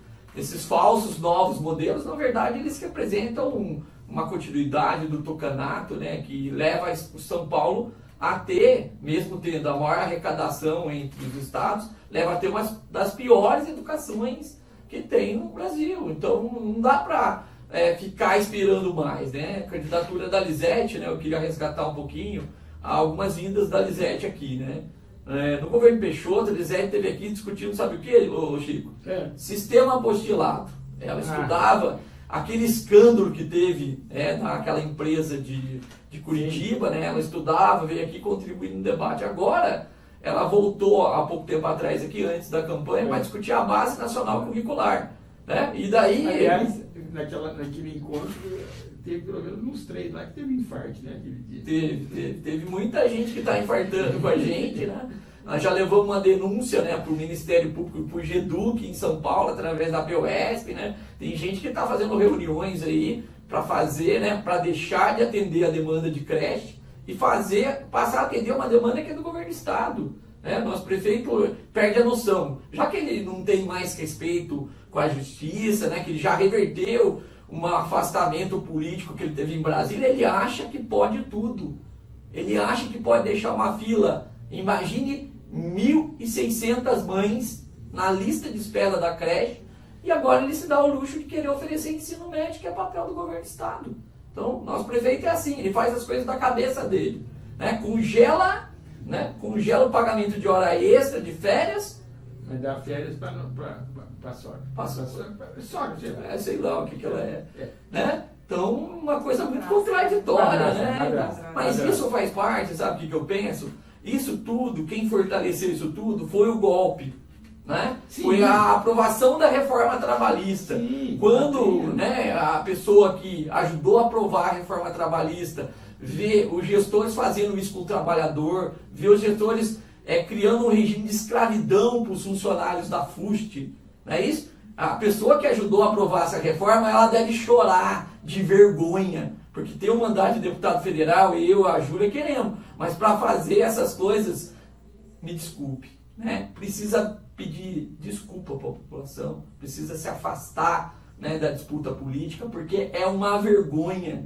F: falsos novos modelos. Na verdade, eles representam uma continuidade do tocanato, né, que leva o São Paulo a ter, mesmo tendo a maior arrecadação entre os estados, leva a ter uma das piores educações que tem no Brasil. Então, não dá para ficar esperando mais, né? A candidatura da Lisete, né, eu queria resgatar um pouquinho algumas vindas da Lisete aqui, né? No governo Peixoto, a Lisete esteve aqui discutindo, sabe o que, Chico? Sistema apostilado. Ela estudava aquele escândalo que teve naquela empresa de Curitiba, né? Ela estudava, veio aqui contribuir no debate. Agora, ela voltou há pouco tempo atrás, aqui antes da campanha, para discutir a base nacional curricular, né? E daí...
D: Aliás, naquele encontro, teve pelo menos uns 3 lá que teve infarto, né, aquele dia.
F: Teve muita gente que está infartando com a gente, né? Nós já levamos uma denúncia, né, para o Ministério Público e para o GEDUC em São Paulo, através da POSP, né? Tem gente que está fazendo reuniões aí para fazer, né, para deixar de atender a demanda de creche e passar a atender uma demanda que é do governo do Estado. Né? Nosso prefeito perde a noção. Já que ele não tem mais respeito com a justiça, né, que ele já reverteu um afastamento político que ele teve em Brasília, ele acha que pode tudo. Ele acha que pode deixar uma fila. Imagine 1.600 mães na lista de espera da creche e agora ele se dá o luxo de querer oferecer ensino médio, que é papel do governo do Estado. Então, nosso prefeito é assim, ele faz as coisas da cabeça dele. Né? Congela o pagamento de hora extra, de férias.
D: Mas dá férias para sogra.
F: Sogra, sei lá o que ela é. Né? Então, uma coisa muito contraditória. Né? Mas isso faz parte, sabe o que eu penso? Isso tudo, quem fortaleceu isso tudo foi o golpe. Né? Foi a aprovação da reforma trabalhista. Quando, né, a pessoa que ajudou a aprovar a reforma trabalhista vê os gestores fazendo isso com o trabalhador, vê os gestores criando um regime de escravidão para os funcionários da FUST, não é isso? A pessoa que ajudou a aprovar essa reforma, ela deve chorar de vergonha, porque tem um mandato de deputado federal, a Júlia queremos, mas para fazer essas coisas, me desculpe, né? Precisa pedir desculpa para a população, precisa se afastar, né, da disputa política, porque é uma vergonha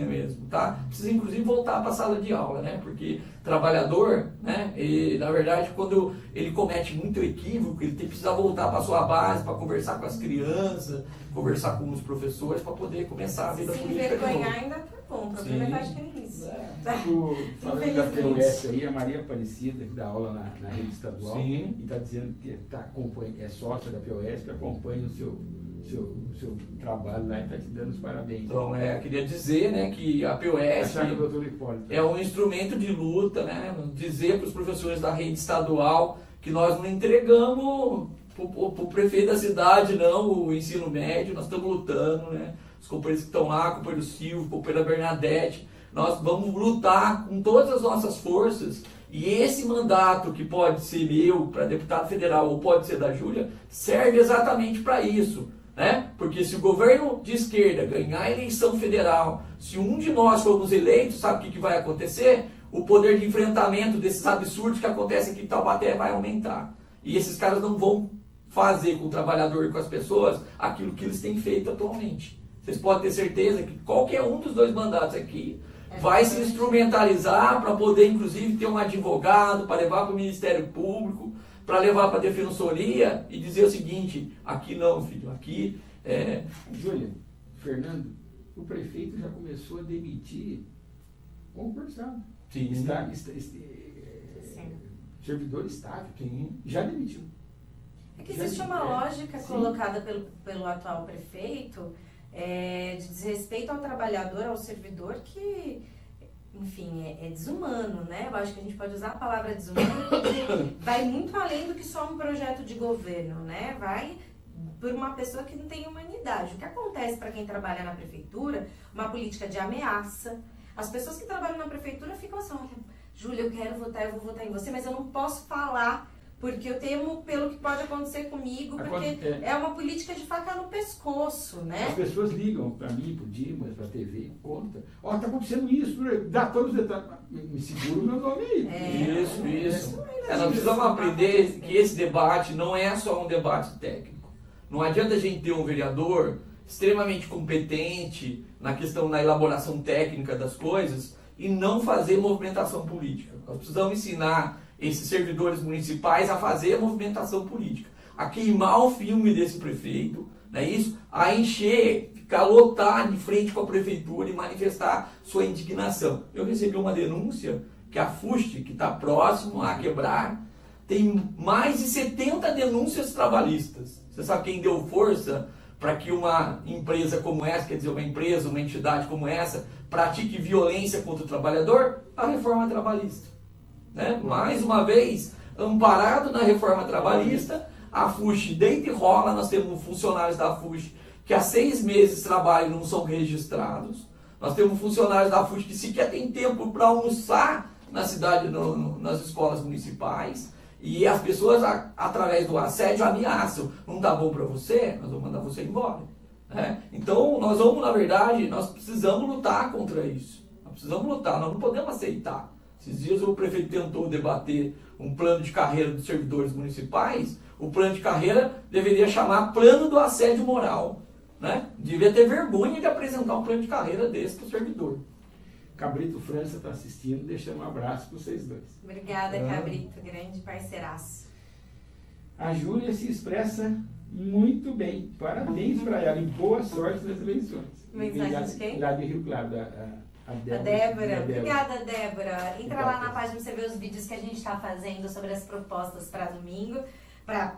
F: mesmo, tá? Precisa inclusive voltar para a sala de aula, né? Porque trabalhador, né, na verdade, quando ele comete muito equívoco, ele precisa voltar para a sua base, para conversar com as crianças, conversar com os professores, para poder começar a vida política de novo.
E: Se envergonhar ainda tá bom, o problema é que tem isso.
D: Falando da POS aí, a Maria Aparecida, que dá aula na rede estadual,
F: Sim.
D: e está dizendo que é sócia da POS, que acompanha o seu trabalho lá e está te dando os parabéns.
F: Então, queria dizer, né, que a POS é um instrumento de luta, né, dizer para os professores da rede estadual que nós não entregamos para o prefeito da cidade, não, o ensino médio, nós estamos lutando, né, os companheiros que estão lá, o companheiro Silvio, o companheiro Bernadette, nós vamos lutar com todas as nossas forças. E esse mandato, que pode ser meu para deputado federal ou pode ser da Júlia, serve exatamente para isso. Né? Porque se o governo de esquerda ganhar a eleição federal, se um de nós formos eleitos, sabe o que vai acontecer? O poder de enfrentamento desses absurdos que acontecem aqui em Taubaté vai aumentar. E esses caras não vão fazer com o trabalhador e com as pessoas aquilo que eles têm feito atualmente. Vocês podem ter certeza que qualquer um dos dois mandatos aqui vai se instrumentalizar para poder, inclusive, ter um advogado, para levar para o Ministério Público, para levar para a Defensoria e dizer o seguinte: aqui não, filho, aqui é...
D: Júlia, Fernando, o prefeito já começou a demitir concursado.
F: Sim.
D: Servidor estável. Sim. Já demitiu.
E: É que existe uma lógica colocada pelo atual prefeito de desrespeito ao trabalhador, ao servidor, que, enfim, é desumano, né? Eu acho que a gente pode usar a palavra desumano porque vai muito além do que só um projeto de governo, né? Vai por uma pessoa que não tem humanidade. O que acontece para quem trabalha na prefeitura? Uma política de ameaça. As pessoas que trabalham na prefeitura ficam assim: olha, Júlia, eu quero votar, eu vou votar em você, mas eu não posso falar, porque eu temo pelo que pode acontecer comigo, porque é uma política de faca no pescoço, né?
D: As pessoas ligam para mim, para o Dimas, para a TV, conta. Ó, está acontecendo isso, dá todos os detalhes. Me segura o meu nome aí.
F: Isso. Nós precisamos aprender que esse debate não é só um debate técnico. Não adianta a gente ter um vereador extremamente competente na elaboração técnica das coisas e não fazer movimentação política. Nós precisamos ensinar esses servidores municipais a fazer a movimentação política, a queimar o filme desse prefeito, não é isso? A encher, ficar lotar de frente com a prefeitura e manifestar sua indignação. Eu recebi uma denúncia que a FUST, que está próximo a quebrar, tem mais de 70 denúncias trabalhistas. Você sabe quem deu força para que uma empresa como essa, quer dizer, uma entidade como essa, pratique violência contra o trabalhador? A reforma trabalhista. Né? Mais uma vez, amparado na reforma trabalhista, a FUST deita e rola. Nós temos funcionários da FUST que há 6 meses trabalham e não são registrados. Nós temos funcionários da FUT que sequer tem tempo para almoçar na cidade, nas escolas municipais. E as pessoas, através do assédio, ameaçam. Não tá bom para você? Nós vamos mandar você embora. Né? Então, na verdade, nós precisamos lutar contra isso. Nós precisamos lutar, nós não podemos aceitar. Esses dias o prefeito tentou debater um plano de carreira dos servidores municipais. O plano de carreira deveria chamar plano do assédio moral. Né? Devia ter vergonha de apresentar um plano de carreira desse para o servidor.
D: Cabrito França está assistindo, deixando um abraço para vocês dois.
E: Obrigada, Cabrito, grande parceiraço.
D: A Júlia se expressa muito bem. Parabéns para ela e boa sorte nas eleições.
E: Mensagem de quem?
D: Lá de Rio Claro, a
E: Débora. Obrigada, Débora. Entra lá na página para você ver os vídeos que a gente está fazendo sobre as propostas para domingo, para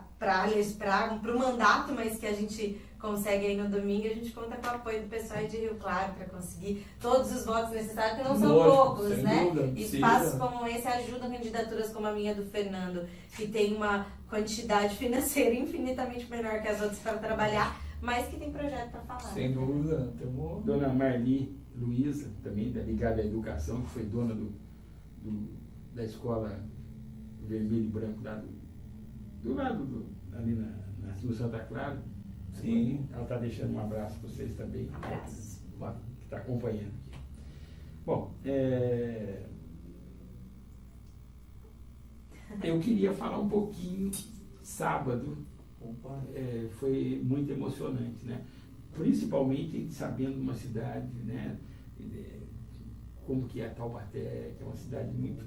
E: o mandato, mas que a gente consegue aí no domingo. A gente conta com o apoio do pessoal aí de Rio Claro para conseguir todos os votos necessários, que não são poucos, né? Espaços como esse ajudam candidaturas como a minha do Fernando, que tem uma quantidade financeira infinitamente menor que as outras para trabalhar, mas que tem projeto para falar.
F: Sem dúvida.
D: Dona Marli Luiza, também ligada à educação, que foi dona da escola Vermelho e Branco do lado, ali no Santa Clara.
F: Sim.
D: Ela está deixando um abraço para vocês também.
E: Abraços.
D: Que está acompanhando aqui. Bom, eu queria falar um pouquinho sábado. Foi muito emocionante, né? Principalmente sabendo uma cidade, né? Como que é Taubaté, que é uma cidade muito,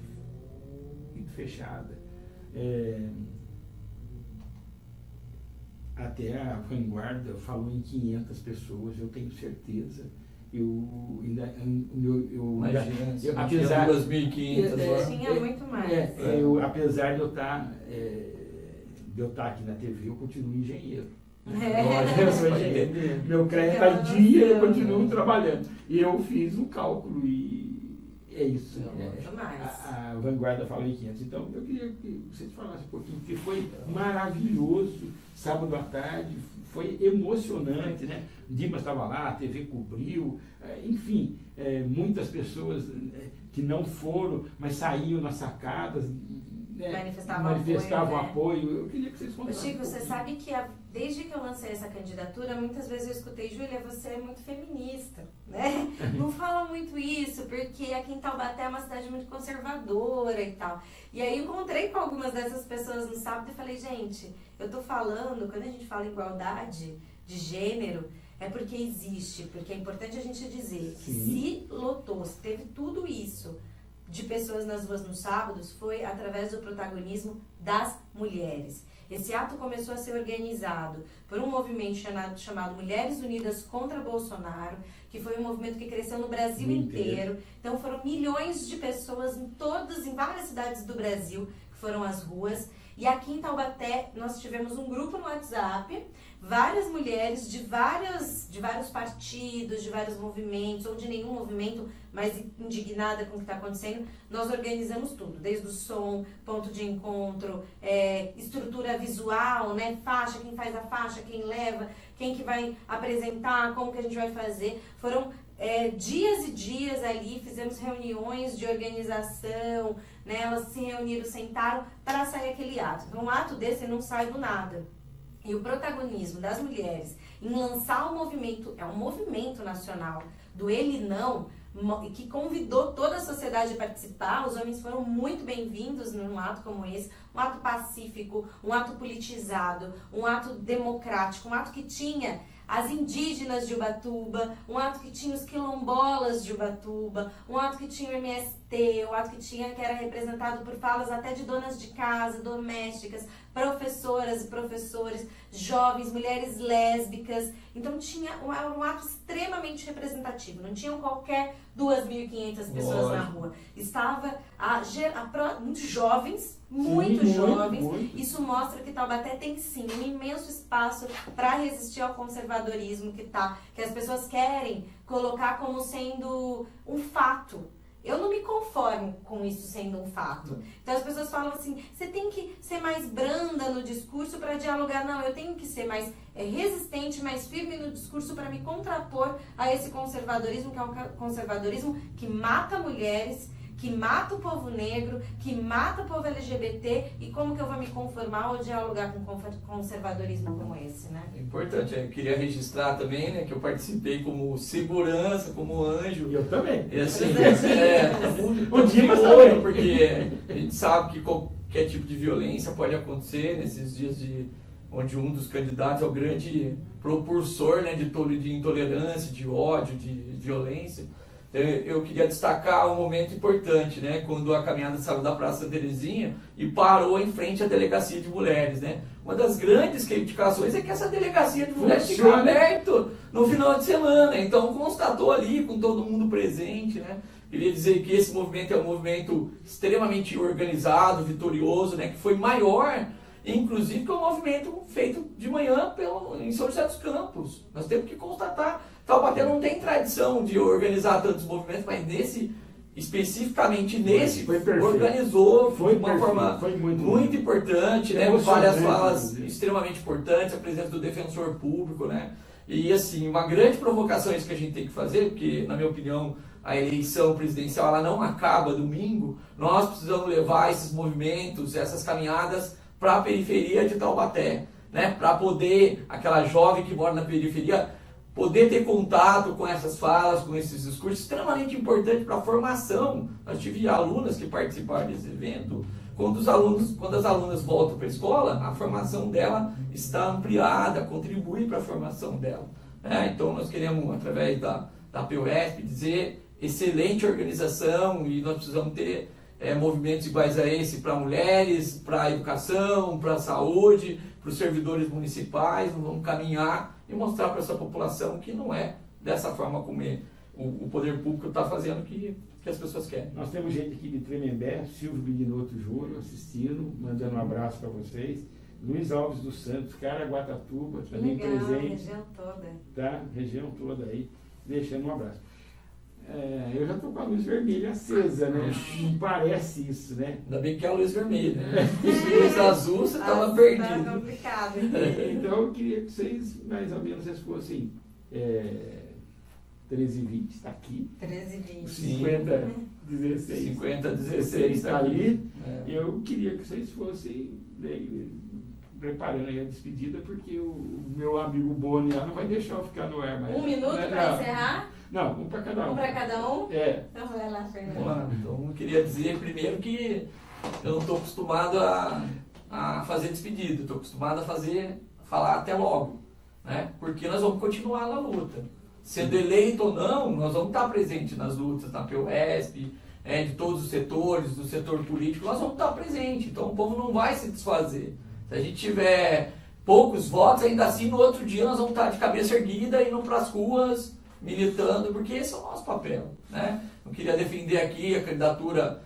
D: muito fechada. Até a vanguarda falou em 500 pessoas, eu tenho certeza.
F: Apesar 2.500
E: tinha muito mais.
D: Apesar de eu estar aqui na TV, eu continuo engenheiro.
F: Eu sou engenheiro.
D: Meu crédito está em dia, eu continuo trabalhando. E eu fiz um cálculo e é isso. A vanguarda falou em 500. Então, eu queria que vocês falassem um pouquinho, porque foi maravilhoso. Sábado à tarde, foi emocionante, né? Dimas estava lá, a TV cobriu, enfim, muitas pessoas que não foram, mas saíam nas sacadas, manifestavam apoio. Eu queria que vocês contassem.
E: Chico, você sabe que desde que eu lancei essa candidatura, muitas vezes eu escutei, Júlia, você é muito feminista, né? Não fala muito isso, porque aqui em Taubaté é uma cidade muito conservadora e tal. E aí eu encontrei com algumas dessas pessoas no sábado e falei, gente, eu tô falando, quando a gente fala em igualdade de gênero, é porque existe, porque é importante a gente dizer que se lotou, se teve tudo isso de pessoas nas ruas nos sábados, foi através do protagonismo das mulheres. Esse ato começou a ser organizado por um movimento chamado Mulheres Unidas contra Bolsonaro, que foi um movimento que cresceu no Brasil inteiro. Então foram milhões de pessoas em várias cidades do Brasil que foram às ruas. E aqui em Taubaté nós tivemos um grupo no WhatsApp, várias mulheres de vários partidos, de vários movimentos, ou de nenhum movimento, mas indignada com o que está acontecendo. Nós organizamos tudo, desde o som, ponto de encontro, estrutura visual, né? Faixa, quem faz a faixa, quem leva, quem que vai apresentar, como que a gente vai fazer. Foram dias e dias ali, fizemos reuniões de organização, né? Elas se reuniram, sentaram para sair aquele ato. Então, um ato desse não sai do nada. E o protagonismo das mulheres em lançar o movimento, é um movimento nacional do Ele Não, que convidou toda a sociedade a participar. Os homens foram muito bem-vindos num ato como esse, um ato pacífico, um ato politizado, um ato democrático, um ato que tinha as indígenas de Ubatuba, um ato que tinha os quilombolas de Ubatuba, um ato que tinha o MST, um ato que era representado por falas até de donas de casa, domésticas, professoras e professores, jovens, mulheres lésbicas. Então tinha um ato extremamente representativo, não tinham qualquer 2.500 pessoas na rua. Estava muito jovens, muito jovens. Muito. Isso mostra que Taubaté tem sim um imenso espaço para resistir ao conservadorismo que as pessoas querem colocar como sendo um fato. Eu não me conformo com isso sendo um fato. Então as pessoas falam assim, você tem que ser mais branda no discurso para dialogar. Não, eu tenho que ser mais resistente, mais firme no discurso para me contrapor a esse conservadorismo, que é um conservadorismo que mata mulheres, que mata o povo negro, que mata o povo LGBT, e como que eu vou me conformar ou dialogar com um conservadorismo como esse, né?
F: É importante, eu queria registrar também, né, que eu participei como segurança, como anjo.
D: E eu também.
F: E assim, muito
D: também.
F: porque a gente sabe que qualquer tipo de violência pode acontecer nesses dias onde um dos candidatos é o grande propulsor, né, de intolerância, de ódio, de violência. Eu queria destacar um momento importante, né, quando a caminhada saiu da Praça Terezinha e parou em frente à Delegacia de Mulheres, né. Uma das grandes criticações é que essa Delegacia de Mulheres fica aberta no final de semana, então constatou ali com todo mundo presente, né. Queria dizer que esse movimento é um movimento extremamente organizado, vitorioso, né, que foi maior, inclusive, que é um movimento feito de manhã em São José dos Campos. Nós temos que constatar, Taubaté não tem tradição de organizar tantos movimentos, mas especificamente nesse, organizou de uma forma muito importante, né, com várias falas extremamente importantes, a presença do defensor público, né, e assim, uma grande provocação é isso que a gente tem que fazer, porque, na minha opinião, a eleição presidencial ela não acaba domingo, nós precisamos levar esses movimentos, essas caminhadas para a periferia de Taubaté, né, para poder, aquela jovem que mora na periferia, poder ter contato com essas falas, com esses discursos, extremamente importante para a formação. Nós tivemos alunas que participaram desse evento. Quando as alunas voltam para a escola, a formação dela está ampliada, contribui para a formação dela. Então nós queremos, através da PUESP, dizer excelente organização, e nós precisamos ter movimentos iguais a esse para mulheres, para a educação, para a saúde, para os servidores municipais. Nós vamos caminhar e mostrar para essa população que não é dessa forma como o poder público está fazendo que as pessoas querem.
D: Nós temos gente aqui de Tremembé, Silvio Beninoto Júnior assistindo, mandando um abraço para vocês. Luiz Alves dos Santos, Caraguatatuba, também presente.
E: Região toda.
D: Tá? Região toda aí, deixando um abraço. Eu já estou com a luz vermelha acesa, né? Não parece isso, né?
F: Ainda bem que é a luz vermelha, né? Se luz azul, você estava perdido.
E: Tá complicado.
D: Então eu queria que vocês, mais ou menos, fossem 13h20, está aqui.
E: 13h20.
D: 50h16.
F: 50h16
D: está ali. Eu queria que vocês fossem preparando aí a despedida, porque o meu amigo Boni lá não vai deixar eu ficar no ar. Mas,
E: 1 minuto para encerrar?
D: Não, um para cada um.
E: Um para cada um?
D: Então
E: vai lá, Fernando.
F: Vamos lá. Então eu queria dizer primeiro que eu não estou acostumado a fazer despedida, estou acostumado a falar até logo, né? Porque nós vamos continuar na luta. Sendo eleito ou não, nós vamos estar presentes nas lutas, na PUESP, de todos os setores, do setor político, nós vamos estar presentes. Então o povo não vai se desfazer. Se a gente tiver poucos votos, ainda assim no outro dia nós vamos estar de cabeça erguida, indo para as ruas, militando, porque esse é o nosso papel, né? Eu queria defender aqui a candidatura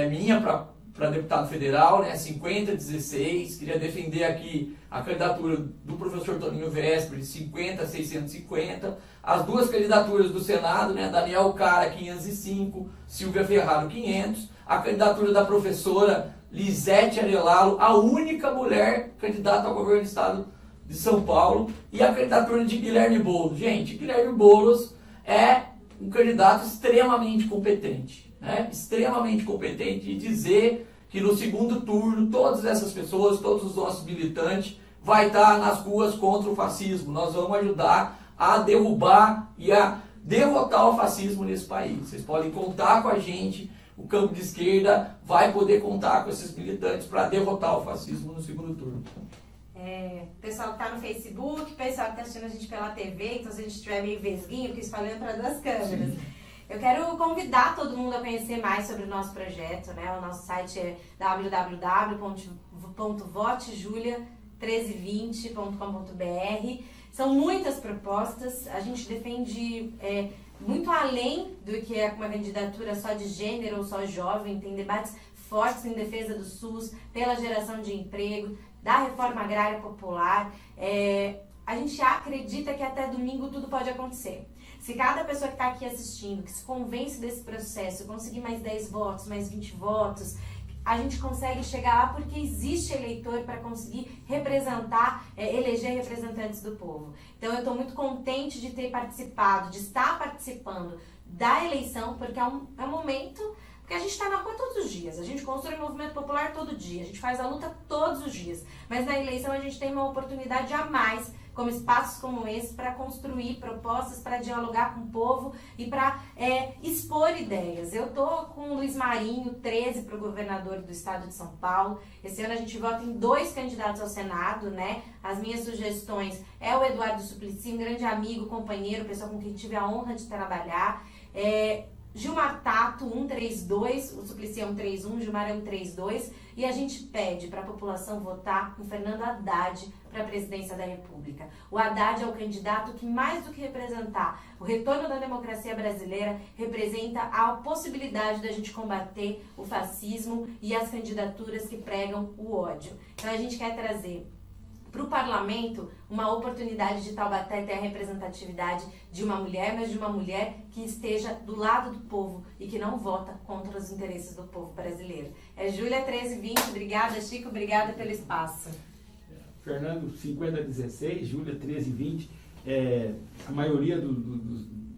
F: minha para deputado federal, né, 50-16, queria defender aqui a candidatura do professor Toninho Vespri, 50-650, as duas candidaturas do Senado, né, Daniel Cara, 505, Silvia Ferraro, 500, a candidatura da professora Lisete Arelalo, a única mulher candidata ao governo do estado de São Paulo, e a candidatura de Guilherme Boulos. Gente, Guilherme Boulos é um candidato extremamente competente, né? Extremamente competente, e dizer que no segundo turno todas essas pessoas, todos os nossos militantes, vai estar nas ruas contra o fascismo. Nós vamos ajudar a derrubar e a derrotar o fascismo nesse país. Vocês podem contar com a gente, o campo de esquerda vai poder contar com esses militantes para derrotar o fascismo no segundo turno.
E: Pessoal que está no Facebook, pessoal que está assistindo a gente pela TV, então se a gente estiver meio vesguinho, porque falando para duas câmeras. Sim. Eu quero convidar todo mundo a conhecer mais sobre o nosso projeto, né? O nosso site é www.votejulia1320.com.br. São muitas propostas, a gente defende muito além do que é uma candidatura só de gênero ou só jovem, tem debates fortes em defesa do SUS, pela geração de emprego, da reforma agrária popular. A gente acredita que até domingo tudo pode acontecer. Se cada pessoa que está aqui assistindo, que se convence desse processo, conseguir mais 10 votos, mais 20 votos, a gente consegue chegar lá porque existe eleitor para conseguir representar, eleger representantes do povo. Então eu estou muito contente de ter participado, de estar participando da eleição, porque é um momento, porque a gente está na rua todos os dias, a gente constrói movimento popular todo dia, a gente faz a luta todos os dias, mas na eleição a gente tem uma oportunidade a mais, como espaços como esse, para construir propostas, para dialogar com o povo e para expor ideias. Eu tô com o Luiz Marinho, 13 para o governador do estado de São Paulo. Esse ano a gente vota em 2 candidatos ao Senado, né? As minhas sugestões é o Eduardo Suplicy, um grande amigo, companheiro, pessoa com quem tive a honra de trabalhar. Gilmar Tato, 132, o Suplicy é 131, Gilmar é 132, e a gente pede para a população votar em Fernando Haddad para a presidência da República. O Haddad é o candidato que, mais do que representar o retorno da democracia brasileira, representa a possibilidade da gente combater o fascismo e as candidaturas que pregam o ódio. Então a gente quer trazer para o parlamento uma oportunidade de Taubaté ter a representatividade de uma mulher, mas de uma mulher que esteja do lado do povo e que não vota contra os interesses do povo brasileiro. Júlia 1320, obrigada, Chico, obrigada pelo espaço.
D: Fernando 5016, Júlia 1320, a maioria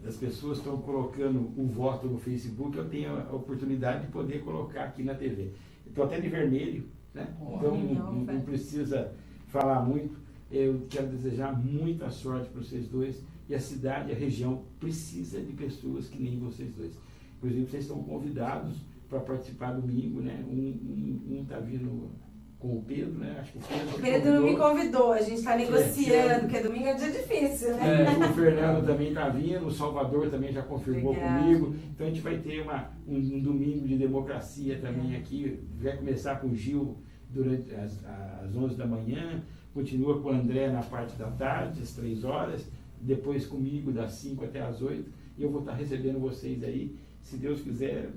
D: das pessoas estão colocando o voto no Facebook, eu tenho a oportunidade de poder colocar aqui na TV. Estou até de vermelho, né? Então não precisa falar muito. Eu quero desejar muita sorte para vocês dois, e a cidade, a região precisa de pessoas que nem vocês dois. Inclusive vocês estão convidados para participar domingo, né? Um está vindo com o Pedro, né? Acho que
E: o Pedro não me convidou, a gente está negociando, porque domingo é um dia difícil, né?
D: O Fernando também está vindo, o Salvador também já confirmou comigo. Então a gente vai ter um domingo de democracia também aqui. Vai começar com o Gil durante as 11 da manhã, continua com o André na parte da tarde, às 3 horas, depois comigo das 5 até as 8, e eu vou estar recebendo vocês aí, se Deus quiser,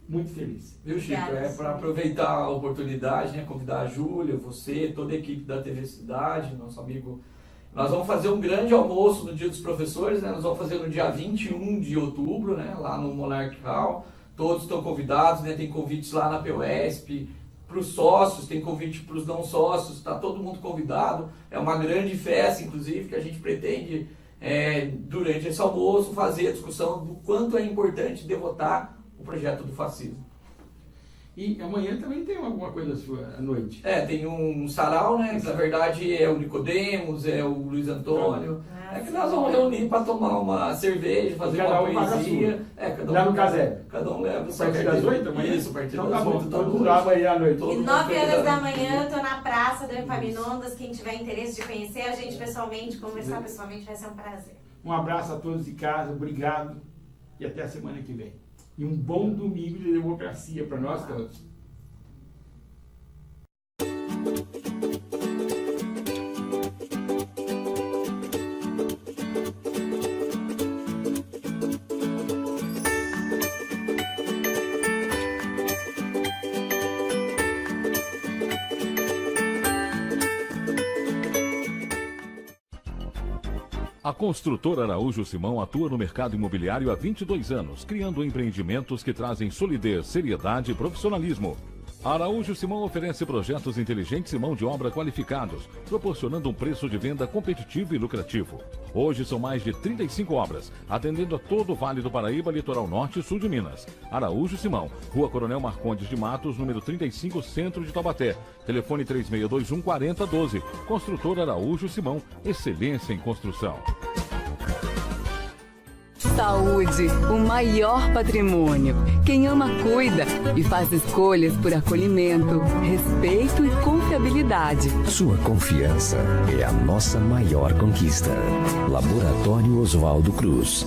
D: muito feliz.
F: Viu, Chico? Para aproveitar a oportunidade, né, convidar a Júlia, você, toda a equipe da TV Cidade, nosso amigo. Nós vamos fazer um grande almoço no Dia dos Professores, né? Nós vamos fazer no dia 21 de outubro, né? Lá no Monarch Hall. Todos estão convidados, né? Tem convites lá na PUESP, para os sócios, tem convite para os não sócios, está todo mundo convidado. É uma grande festa, inclusive, que a gente pretende, durante esse almoço, fazer a discussão do quanto é importante derrotar o projeto do fascismo.
D: E amanhã também tem alguma coisa sua à noite?
F: Tem um sarau, né? Que na verdade é o Nicodemos, é o Luiz Antônio. Que nós vamos reunir para tomar uma cerveja, fazer uma poesia.
D: Lá no Casé.
F: Cada um leva.
D: A partir das 8 amanhã?
F: Isso, a partir
D: então
F: das 8.
D: Então tá bom, vamos lá amanhã à noite.
E: E 9 horas da manhã, eu tô na praça do Epaminondas. Quem tiver interesse de conhecer a gente pessoalmente, conversar pessoalmente, vai ser um prazer.
D: Um abraço a todos de casa, obrigado e até a semana que vem. E um bom domingo de democracia para nós todos.
C: A construtora Araújo Simão atua no mercado imobiliário há 22 anos, criando empreendimentos que trazem solidez, seriedade e profissionalismo. A Araújo Simão oferece projetos inteligentes e mão de obra qualificados, proporcionando um preço de venda competitivo e lucrativo. Hoje são mais de 35 obras, atendendo a todo o Vale do Paraíba, Litoral Norte e Sul de Minas. Araújo Simão, Rua Coronel Marcondes de Matos, número 35, Centro de Taubaté. Telefone 3621-4012. Construtora Araújo Simão, excelência em construção.
A: Saúde, o maior patrimônio. Quem ama, cuida e faz escolhas por acolhimento, respeito e confiabilidade.
B: Sua confiança é a nossa maior conquista. Laboratório Oswaldo Cruz.